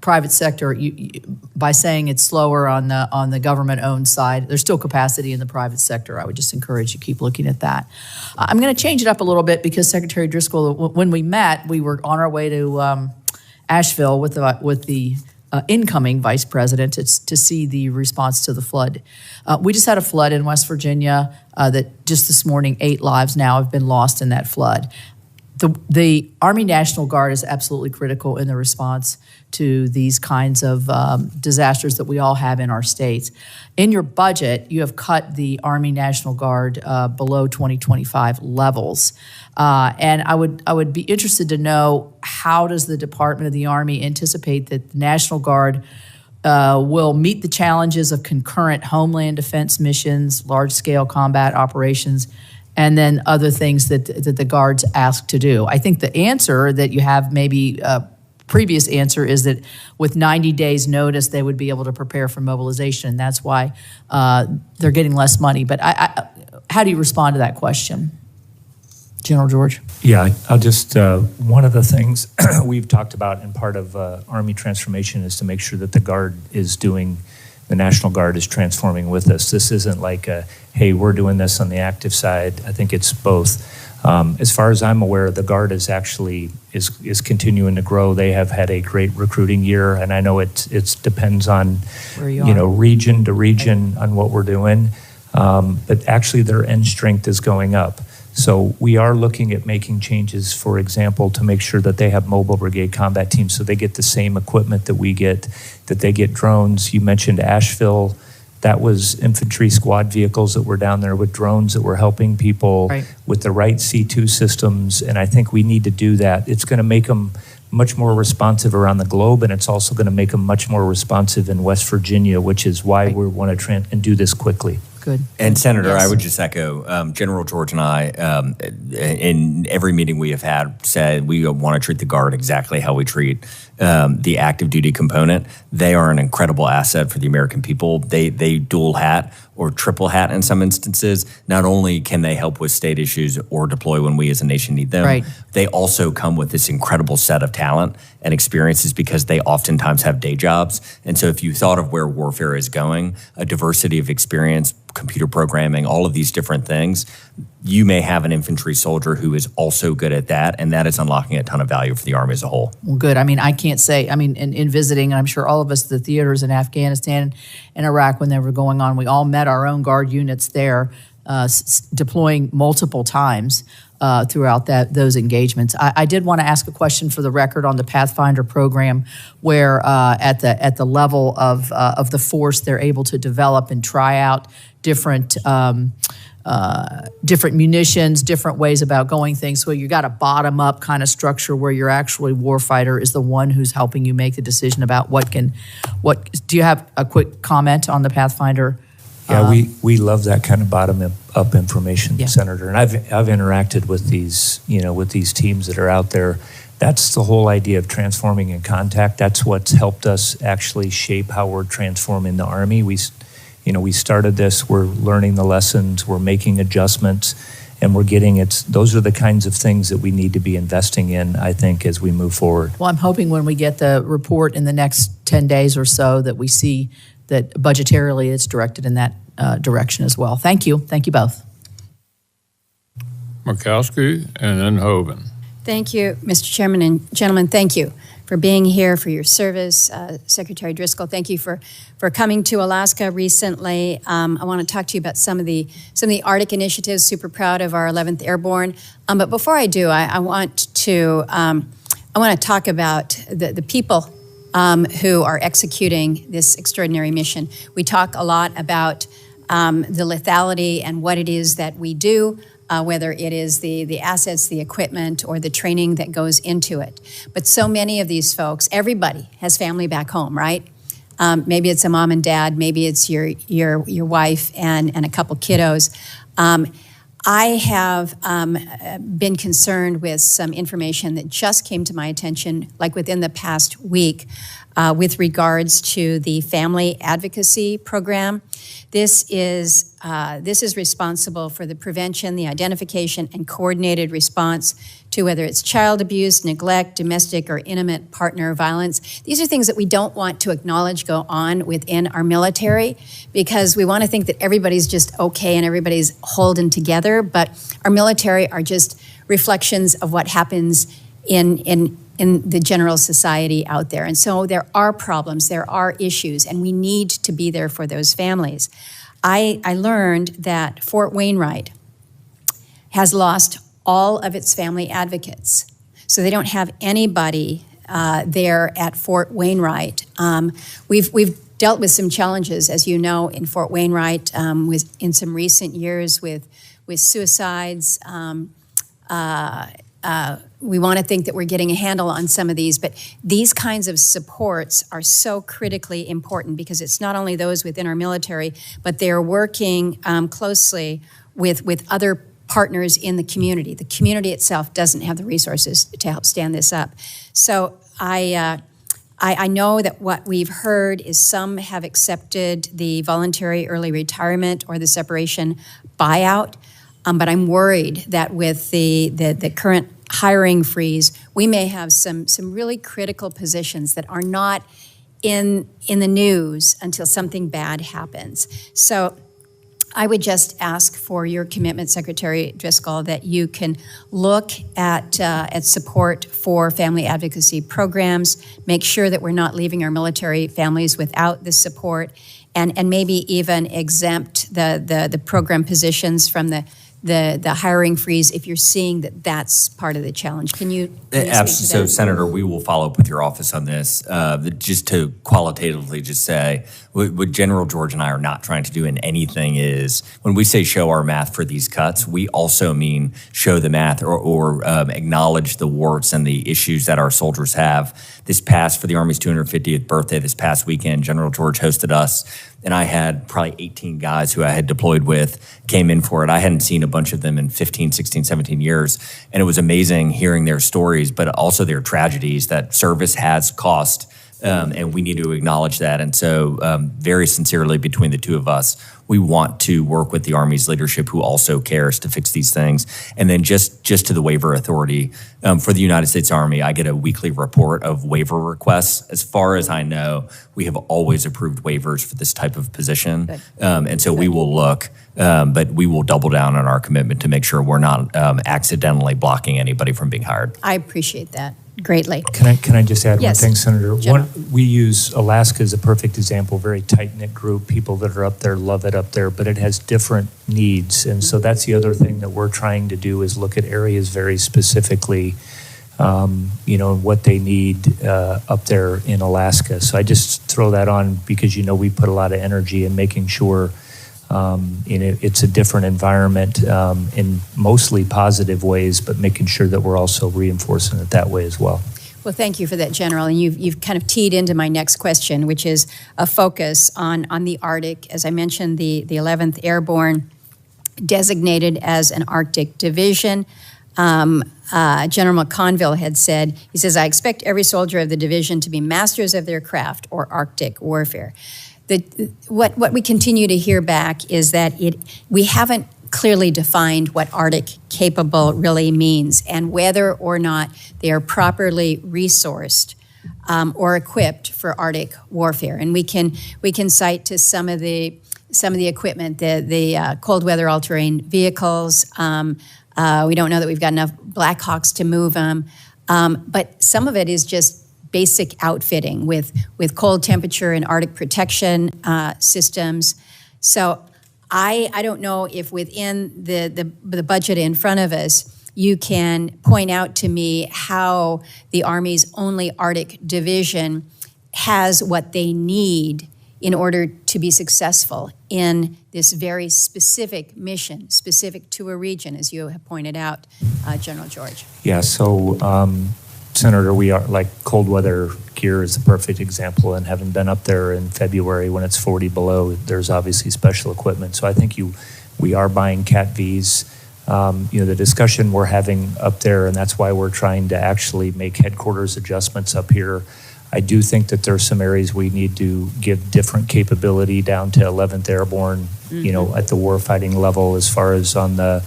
private sector, by saying it's slower on the government-owned side, there's still capacity in the private sector. I would just encourage you to keep looking at that. I'm going to change it up a little bit because Secretary Driscoll, when we met, we were on our way to Asheville with the incoming vice president to see the response to the flood. We just had a flood in West Virginia that just this morning, 8 lives now have been lost in that flood. the Army National Guard is absolutely critical in the response to these kinds of disasters that we all have in our states. In your budget, you have cut the Army National Guard below 2025 levels. And I would be interested to know, how does the Department of the Army anticipate that the National Guard will meet the challenges of concurrent homeland defense missions, large-scale combat operations, and then other things that the Guard's asked to do? I think the answer that you have, maybe previous answer, is that with 90 days notice, they would be able to prepare for mobilization. And that's why they're getting less money. But how do you respond to that question, General George? Yeah, I'll just, one of the things we've talked about in part of Army transformation is to make sure that the Guard is doing, the National Guard is transforming with us. This isn't like hey, we're doing this on the active side. I think it's both. As far as I'm aware, the Guard is actually is continuing to grow. They have had a great recruiting year, and I know it depends on where you are, region to region on what we're doing. But actually, their end strength is going up. So we are looking at making changes, for example, to make sure that they have mobile brigade combat teams, so they get the same equipment that we get, that they get drones. You mentioned Asheville. That was infantry squad vehicles that were down there with drones that were helping people with the right C2 systems, and I think we need to do that. It's going to make them much more responsive around the globe, and it's also going to make them much more responsive in West Virginia, which is why we want to and do this quickly. Good. And Senator, Yes. I would just echo, General George and I, in every meeting we have had, said we want to treat the Guard exactly how we treat the active duty component. They are an incredible asset for the American people. They dual hat or triple hat in some instances. Not only can they help with state issues or deploy when we as a nation need them, they also come with this incredible set of talent and experiences because they oftentimes have day jobs. And so if you thought of where warfare is going, a diversity of experience, computer programming, all of these different things, you may have an infantry soldier who is also good at that, and that is unlocking a ton of value for the Army as a whole. Well, good. I mean, I can't say, I mean, in visiting, and I'm sure all of us, the theaters in Afghanistan and Iraq when they were going on, we all met our own Guard units there, deploying multiple times throughout those engagements. I did want to ask a question for the record on the Pathfinder program, where at the level of the force, they're able to develop and try out different munitions, different ways about going things. So you got a bottom-up kind of structure where your actually warfighter is the one who's helping you make the decision about what. Do you have a quick comment on the Pathfinder? Yeah, we love that kind of bottom-up information, Senator. And I've interacted with these, with these teams that are out there. That's the whole idea of transforming in contact. That's what's helped us actually shape how we're transforming the Army. We started this, we're learning the lessons, we're making adjustments, and we're getting those are the kinds of things that we need to be investing in, I think, as we move forward. Well, I'm hoping when we get the report in the next 10 days or so that we see that budgetarily it's directed in that direction as well. Thank you. Thank you both. Murkowski and then Hoeven. Thank you, Mr. Chairman, and gentlemen, thank you for being here, for your service. Secretary Driscoll, thank you for coming to Alaska recently. I want to talk to you about some of the Arctic initiatives. Super proud of our 11th Airborne. But before I do, I want to talk about the people who are executing this extraordinary mission. We talk a lot about the lethality and what it is that we do, whether it is the assets, the equipment, or the training that goes into it. But so many of these folks, everybody has family back home, right? Maybe it's a mom and dad, maybe it's your wife and a couple kiddos. I have been concerned with some information that just came to my attention, like within the past week, with regards to the Family Advocacy Program. This is responsible for the prevention, the identification, and coordinated response to whether it's child abuse, neglect, domestic or intimate partner violence. These are things that we don't want to acknowledge go on within our military because we want to think that everybody's just okay and everybody's holding together, but our military are just reflections of what happens in the general society out there. And so there are problems, there are issues, and we need to be there for those families. I learned that Fort Wainwright has lost all of its family advocates. So they don't have anybody there at Fort Wainwright. We've dealt with some challenges, as you know, in Fort Wainwright in some recent years with suicides. We want to think that we're getting a handle on some of these, but these kinds of supports are so critically important because it's not only those within our military, but they're working closely with other partners in the community. The community itself doesn't have the resources to help stand this up. So I know that what we've heard is some have accepted the voluntary early retirement or the separation buyout, but I'm worried that with the current hiring freeze, we may have some really critical positions that are not in the news until something bad happens. So I would just ask for your commitment, Secretary Driscoll, that you can look at support for family advocacy programs, make sure that we're not leaving our military families without the support, and maybe even exempt the program positions from the hiring freeze if you're seeing that that's part of the challenge. Can you speak to that? So, Senator, we will follow up with your office on this. Just to qualitatively just say, what General George and I are not trying to do in anything is, when we say show our math for these cuts, we also mean show the math or acknowledge the warts and the issues that our soldiers have. For the Army's 250th birthday this past weekend, General George hosted us, and I had probably 18 guys who I had deployed with came in for it. I hadn't seen a bunch of them in 15, 16, 17 years, and it was amazing hearing their stories, but also their tragedies that service has cost, and we need to acknowledge that. And so very sincerely between the two of us, we want to work with the Army's leadership who also cares to fix these things. And then just to the waiver authority, for the United States Army, I get a weekly report of waiver requests. As far as I know, we have always approved waivers for this type of position. And so we will look, but we will double down on our commitment to make sure we're not accidentally blocking anybody from being hired. I appreciate that greatly. Can I just add one thing, Senator? General. We use Alaska as a perfect example, very tight-knit group, people that are up there love it up there, but it has different needs. And so that's the other thing that we're trying to do is look at areas very specifically, what they need up there in Alaska. So I just throw that on because, we put a lot of energy in making sure it's a different environment in mostly positive ways, but making sure that we're also reinforcing it that way as well. Well, thank you for that, General. And you've kind of teed into my next question, which is a focus on the Arctic. As I mentioned, the 11th Airborne designated as an Arctic division. General McConville had said, he says, I expect every soldier of the division to be masters of their craft or Arctic warfare. What we continue to hear back is that we haven't clearly defined what Arctic capable really means and whether or not they are properly resourced or equipped for Arctic warfare. And we can cite to some of the equipment, the cold weather all-terrain vehicles. We don't know that we've got enough Black Hawks to move them, but some of it is just basic outfitting with cold temperature and Arctic protection systems. So I don't know if within the budget in front of us, you can point out to me how the Army's only Arctic division has what they need in order to be successful in this very specific mission, specific to a region, as you have pointed out, General George. Yeah, so Senator, we are like cold weather gear is a perfect example, and having been up there in February when it's 40 below, there's obviously special equipment. So I think we are buying Cat Vs. The discussion we're having up there, and that's why we're trying to actually make headquarters adjustments up here. I do think that there's some areas we need to give different capability down to 11th Airborne, at the warfighting level as far as on the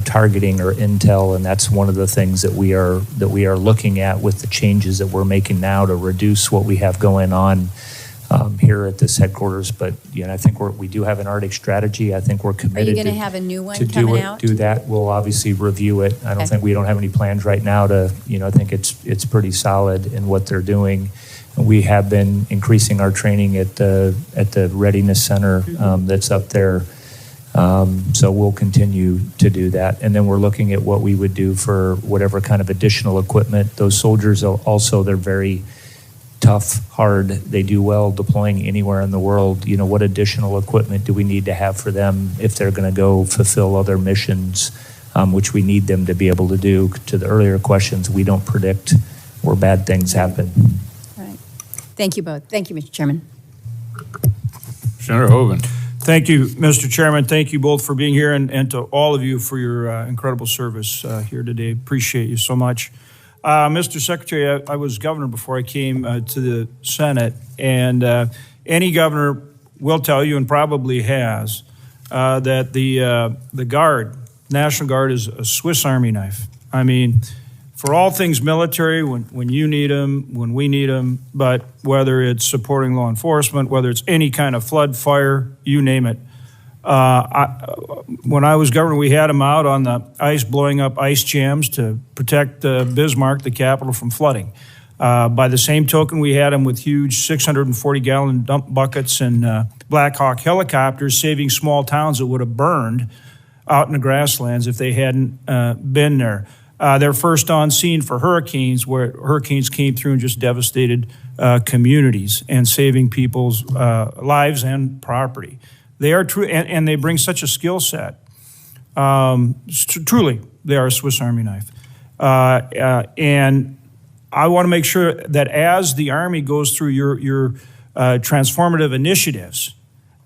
targeting or intel, and that's one of the things that we are looking at with the changes that we're making now to reduce what we have going on here at this headquarters. But I think we do have an Arctic strategy. I think we're committed. Are you going to have a new one to coming out? Do that. We'll obviously review it. I don't think we don't have any plans right now to. I think it's pretty solid in what they're doing. We have been increasing our training at the readiness center that's up there. So we'll continue to do that. And then we're looking at what we would do for whatever kind of additional equipment. Those soldiers also, they're very tough, hard. They do well deploying anywhere in the world. You know, what additional equipment do we need to have for them if they're going to go fulfill other missions, which we need them to be able to do? To the earlier questions, we don't predict where bad things happen. All right. Thank you both. Thank you, Mr. Chairman. Senator Hoeven. Thank you, Mr. Chairman. Thank you both for being here, and to all of you for your incredible service here today. Appreciate you so much. Mr. Secretary, I was governor before I came to the Senate, and any governor will tell you, and probably has, that the Guard, National Guard, is a Swiss Army knife. I mean, for all things military, when you need them, when we need them, but whether it's supporting law enforcement, whether it's any kind of flood, fire, you name it. When I was governor, we had them out on the ice, blowing up ice jams to protect Bismarck, the capital, from flooding. By the same token, we had them with huge 640-gallon dump buckets and Black Hawk helicopters saving small towns that would have burned out in the grasslands if they hadn't been there. They're first on scene for hurricanes, where hurricanes came through and just devastated communities and saving people's lives and property. They are true, and they bring such a skill set. Truly, they are a Swiss Army knife. And I want to make sure that as the Army goes through your transformative initiatives,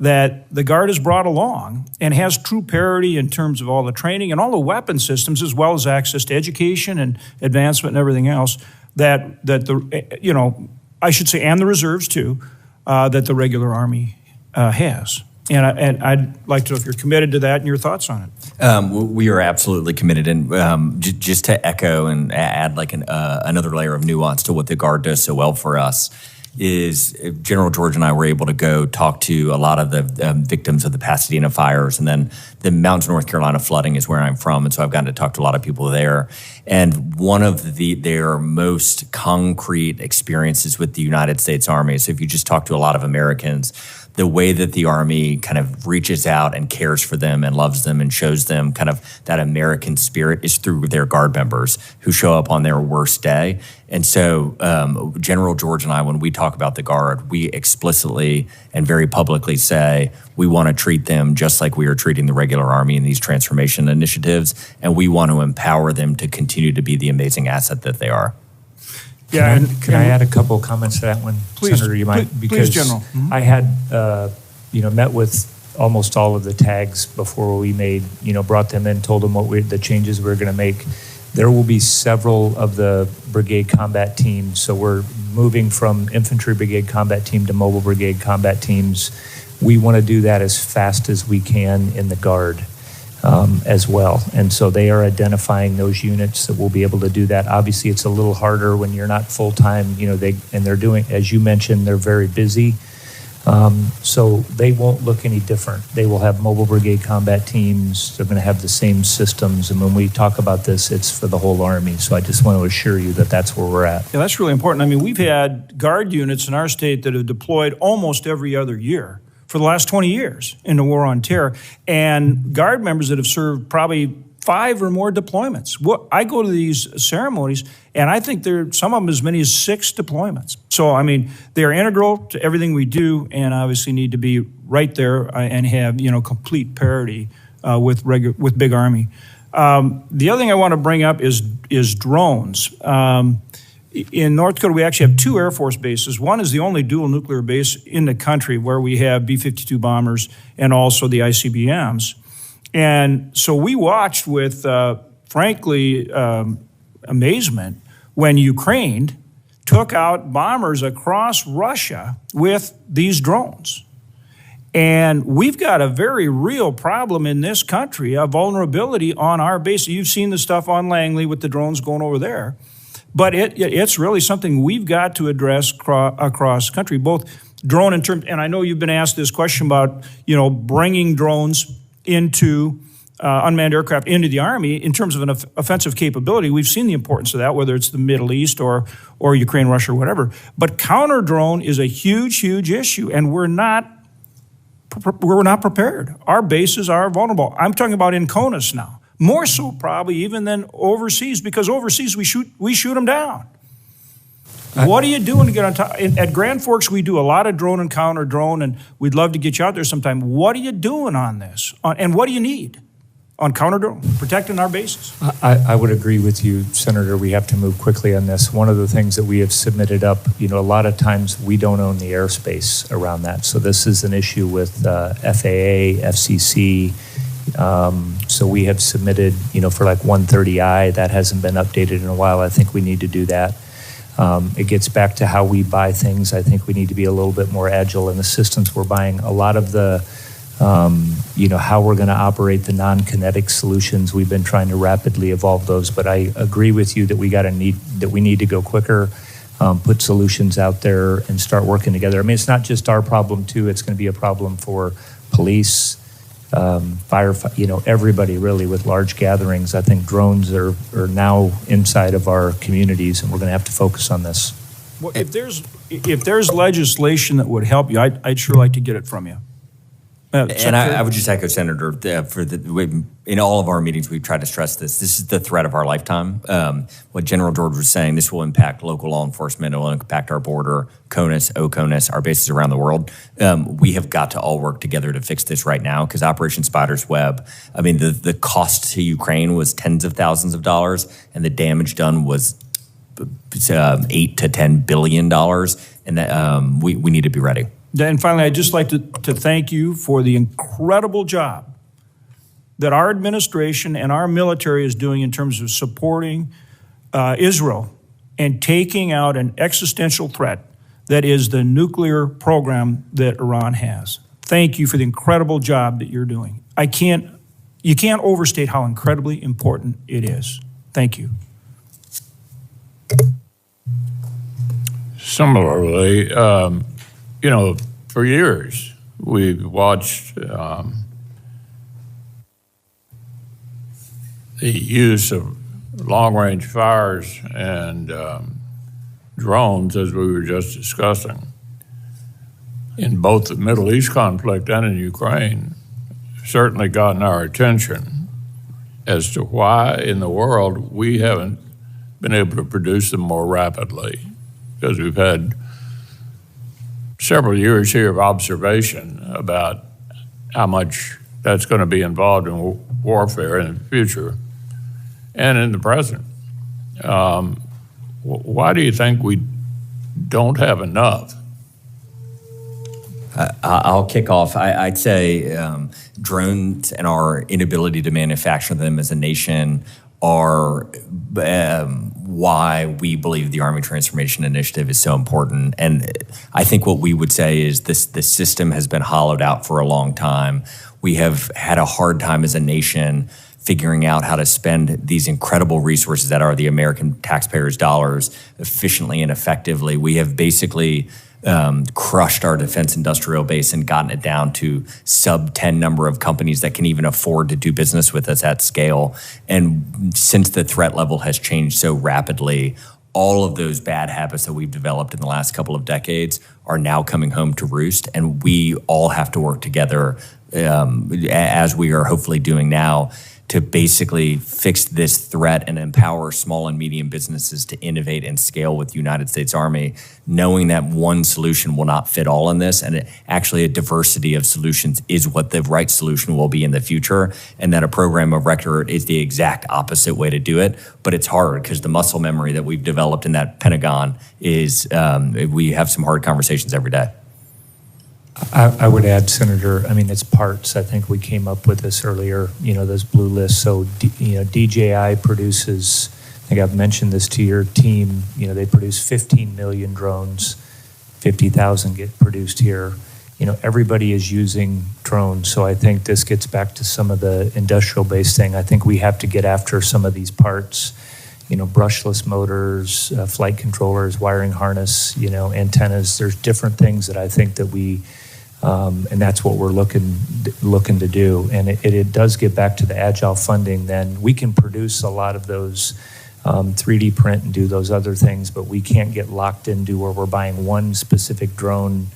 that the Guard is brought along and has true parity in terms of all the training and all the weapon systems, as well as access to education and advancement and everything else, that the, you know, I should say, and the reserves too, that the regular Army has. And I'd like to know if you're committed to that and your thoughts on it. We are absolutely committed. And just to echo and add like another layer of nuance to what the Guard does so well for us, is General George and I were able to go talk to a lot of the victims of the Pasadena fires, and then the mountains of North Carolina flooding is where I'm from, and so I've gotten to talk to a lot of people there. And one of their most concrete experiences with the United States Army, so if you just talk to a lot of Americans, the way that the Army kind of reaches out and cares for them and loves them and shows them kind of that American spirit is through their Guard members who show up on their worst day. And so General George and I, when we talk about the Guard, we explicitly and very publicly say we want to treat them just like we are treating the regular Army in these transformation initiatives, and we want to empower them to continue to be the amazing asset that they are. Yeah, can I add a couple of comments to that one, please, Senator? You might, please, General. Mm-hmm. I had, met with almost all of the tags before we made, brought them in, told them the changes we were going to make. There will be several of the brigade combat teams, so we're moving from infantry brigade combat team to mobile brigade combat teams. We want to do that as fast as we can in the Guard. As well. And so they are identifying those units that will be able to do that. Obviously, it's a little harder when you're not full-time, they're doing, as you mentioned, they're very busy. So they won't look any different. They will have mobile brigade combat teams. They're going to have the same systems. And when we talk about this, it's for the whole Army. So I just want to assure you that that's where we're at. Yeah, that's really important. I mean, we've had Guard units in our state that have deployed almost every other year for the last 20 years in the War on Terror, and Guard members that have served probably 5 or more deployments. I go to these ceremonies, and I think some of them as many as 6 deployments. So, I mean, they are integral to everything we do, and obviously need to be right there and have complete parity with big Army. The other thing I want to bring up is drones. In North Dakota, we actually have 2 Air Force bases. One is the only dual nuclear base in the country where we have B-52 bombers and also the ICBMs. And so we watched with, frankly, amazement when Ukraine took out bombers across Russia with these drones. And we've got a very real problem in this country, a vulnerability on our base. You've seen the stuff on Langley with the drones going over there. But it's really something we've got to address across the country, both drone in terms, and I know you've been asked this question about, bringing drones into unmanned aircraft into the Army in terms of an offensive capability. We've seen the importance of that, whether it's the Middle East or Ukraine, Russia, or whatever. But counter drone is a huge, huge issue, and we're not we're not prepared. Our bases are vulnerable. I'm talking about in CONUS now, more so probably even than overseas, because overseas we shoot them down. What are you doing to get on top? At Grand Forks, we do a lot of drone and counter drone, and we'd love to get you out there sometime. What are you doing on this? And what do you need on counter drone, protecting our bases? I would agree with you, Senator. We have to move quickly on this. One of the things that we have submitted up, a lot of times we don't own the airspace around that. So this is an issue with FAA, FCC. So we have submitted, for like 130I, that hasn't been updated in a while. I think we need to do that. It gets back to how we buy things. I think we need to be a little bit more agile in the systems we're buying. A lot of the, how we're going to operate the non-kinetic solutions, we've been trying to rapidly evolve those. But I agree with you that we need to go quicker, put solutions out there, and start working together. I mean, it's not just our problem too. It's going to be a problem for police, firefighter, everybody really with large gatherings. I think drones are now inside of our communities, and we're going to have to focus on this. Well, if there's legislation that would help you, I'd sure like to get it from you. And I would just echo, Senator, in all of our meetings, we've tried to stress this. This is the threat of our lifetime. What General George was saying, this will impact local law enforcement. It will impact our border, CONUS, OCONUS, our bases around the world. We have got to all work together to fix this right now, because Operation Spider's Web, I mean, the cost to Ukraine was tens of thousands of dollars, and the damage done was $8 to $10 billion. And that, we need to be ready. And finally, I'd just like to thank you for the incredible job that our administration and our military is doing in terms of supporting Israel and taking out an existential threat that is the nuclear program that Iran has. Thank you for the incredible job that you're doing. You can't overstate how incredibly important it is. Thank you. Similarly, for years, we've watched the use of long-range fires and drones, as we were just discussing, in both the Middle East conflict and in Ukraine, certainly gotten our attention as to why in the world we haven't been able to produce them more rapidly, because we've had several years here of observation about how much that's going to be involved in warfare in the future and in the present. Why do you think we don't have enough? I'll kick off. I'd say drones and our inability to manufacture them as a nation are why we believe the Army Transformation Initiative is so important. And I think what we would say is this system has been hollowed out for a long time. We have had a hard time as a nation figuring out how to spend these incredible resources that are the American taxpayers' dollars efficiently and effectively. We have basically crushed our defense industrial base and gotten it down to sub-10 number of companies that can even afford to do business with us at scale. And since the threat level has changed so rapidly, all of those bad habits that we've developed in the last couple of decades are now coming home to roost. And we all have to work together, as we are hopefully doing now, to basically fix this threat and empower small and medium businesses to innovate and scale with the United States Army, knowing that one solution will not fit all in this, and actually a diversity of solutions is what the right solution will be in the future, and that a program of record is the exact opposite way to do it. But it's hard because the muscle memory that we've developed in that Pentagon is, we have some hard conversations every day. I would add, Senator, it's parts. I think we came up with this earlier, those blue lists. So, DJI produces, I think I've mentioned this to your team, they produce 15 million drones, 50,000 get produced here. Everybody is using drones. So I think this gets back to some of the industrial based thing. I think we have to get after some of these parts, brushless motors, flight controllers, wiring harness, antennas. There's different things that I think that we, and that's what we're looking to do. And it does get back to the agile funding. Then we can produce a lot of those 3D print and do those other things, but we can't get locked into where we're buying one specific drone,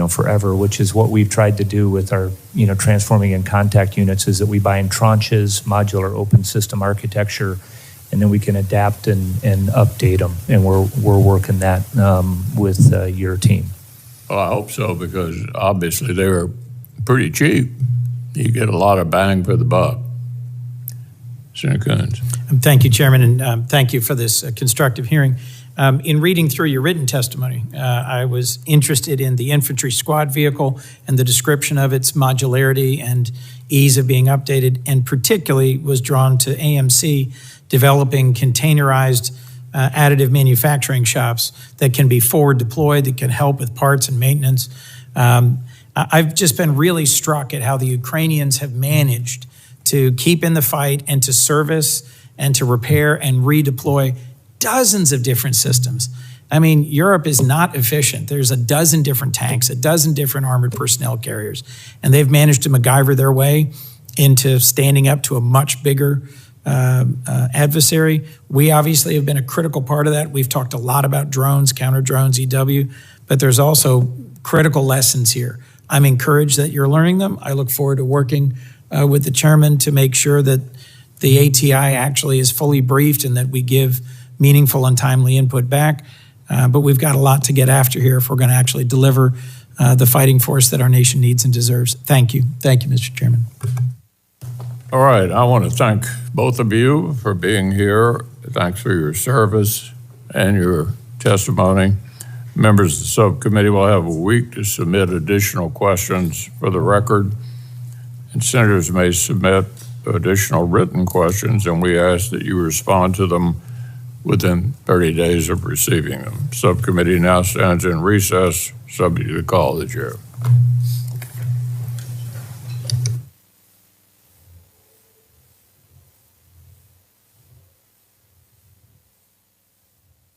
forever, which is what we've tried to do with our, transforming in contact units, is that we buy in tranches, modular open system architecture, and then we can adapt and update them. And we're working that with your team. Well, I hope so, because obviously they were pretty cheap. You get a lot of bang for the buck. Senator Coons. Thank you, Chairman, and thank you for this constructive hearing. In reading through your written testimony, I was interested in the infantry squad vehicle and the description of its modularity and ease of being updated, and particularly was drawn to AMC developing containerized additive manufacturing shops that can be forward deployed, that can help with parts and maintenance. I've just been really struck at how the Ukrainians have managed to keep in the fight and to service and to repair and redeploy dozens of different systems. I mean, Europe is not efficient. There's a dozen different tanks, a dozen different armored personnel carriers, and they've managed to MacGyver their way into standing up to a much bigger adversary. We obviously have been a critical part of that. We've talked a lot about drones, counter drones, EW, but there's also critical lessons here. I'm encouraged that you're learning them. I look forward to working with the chairman to make sure that the ATI actually is fully briefed and that we give meaningful and timely input back. But we've got a lot to get after here if we're going to actually deliver the fighting force that our nation needs and deserves. Thank you. Thank you, Mr. Chairman. All right, I want to thank both of you for being here. Thanks for your service and your testimony. Members of the subcommittee will have a week to submit additional questions for the record, and senators may submit additional written questions, and we ask that you respond to them within 30 days of receiving them. Subcommittee now stands in recess, subject to the call of the chair.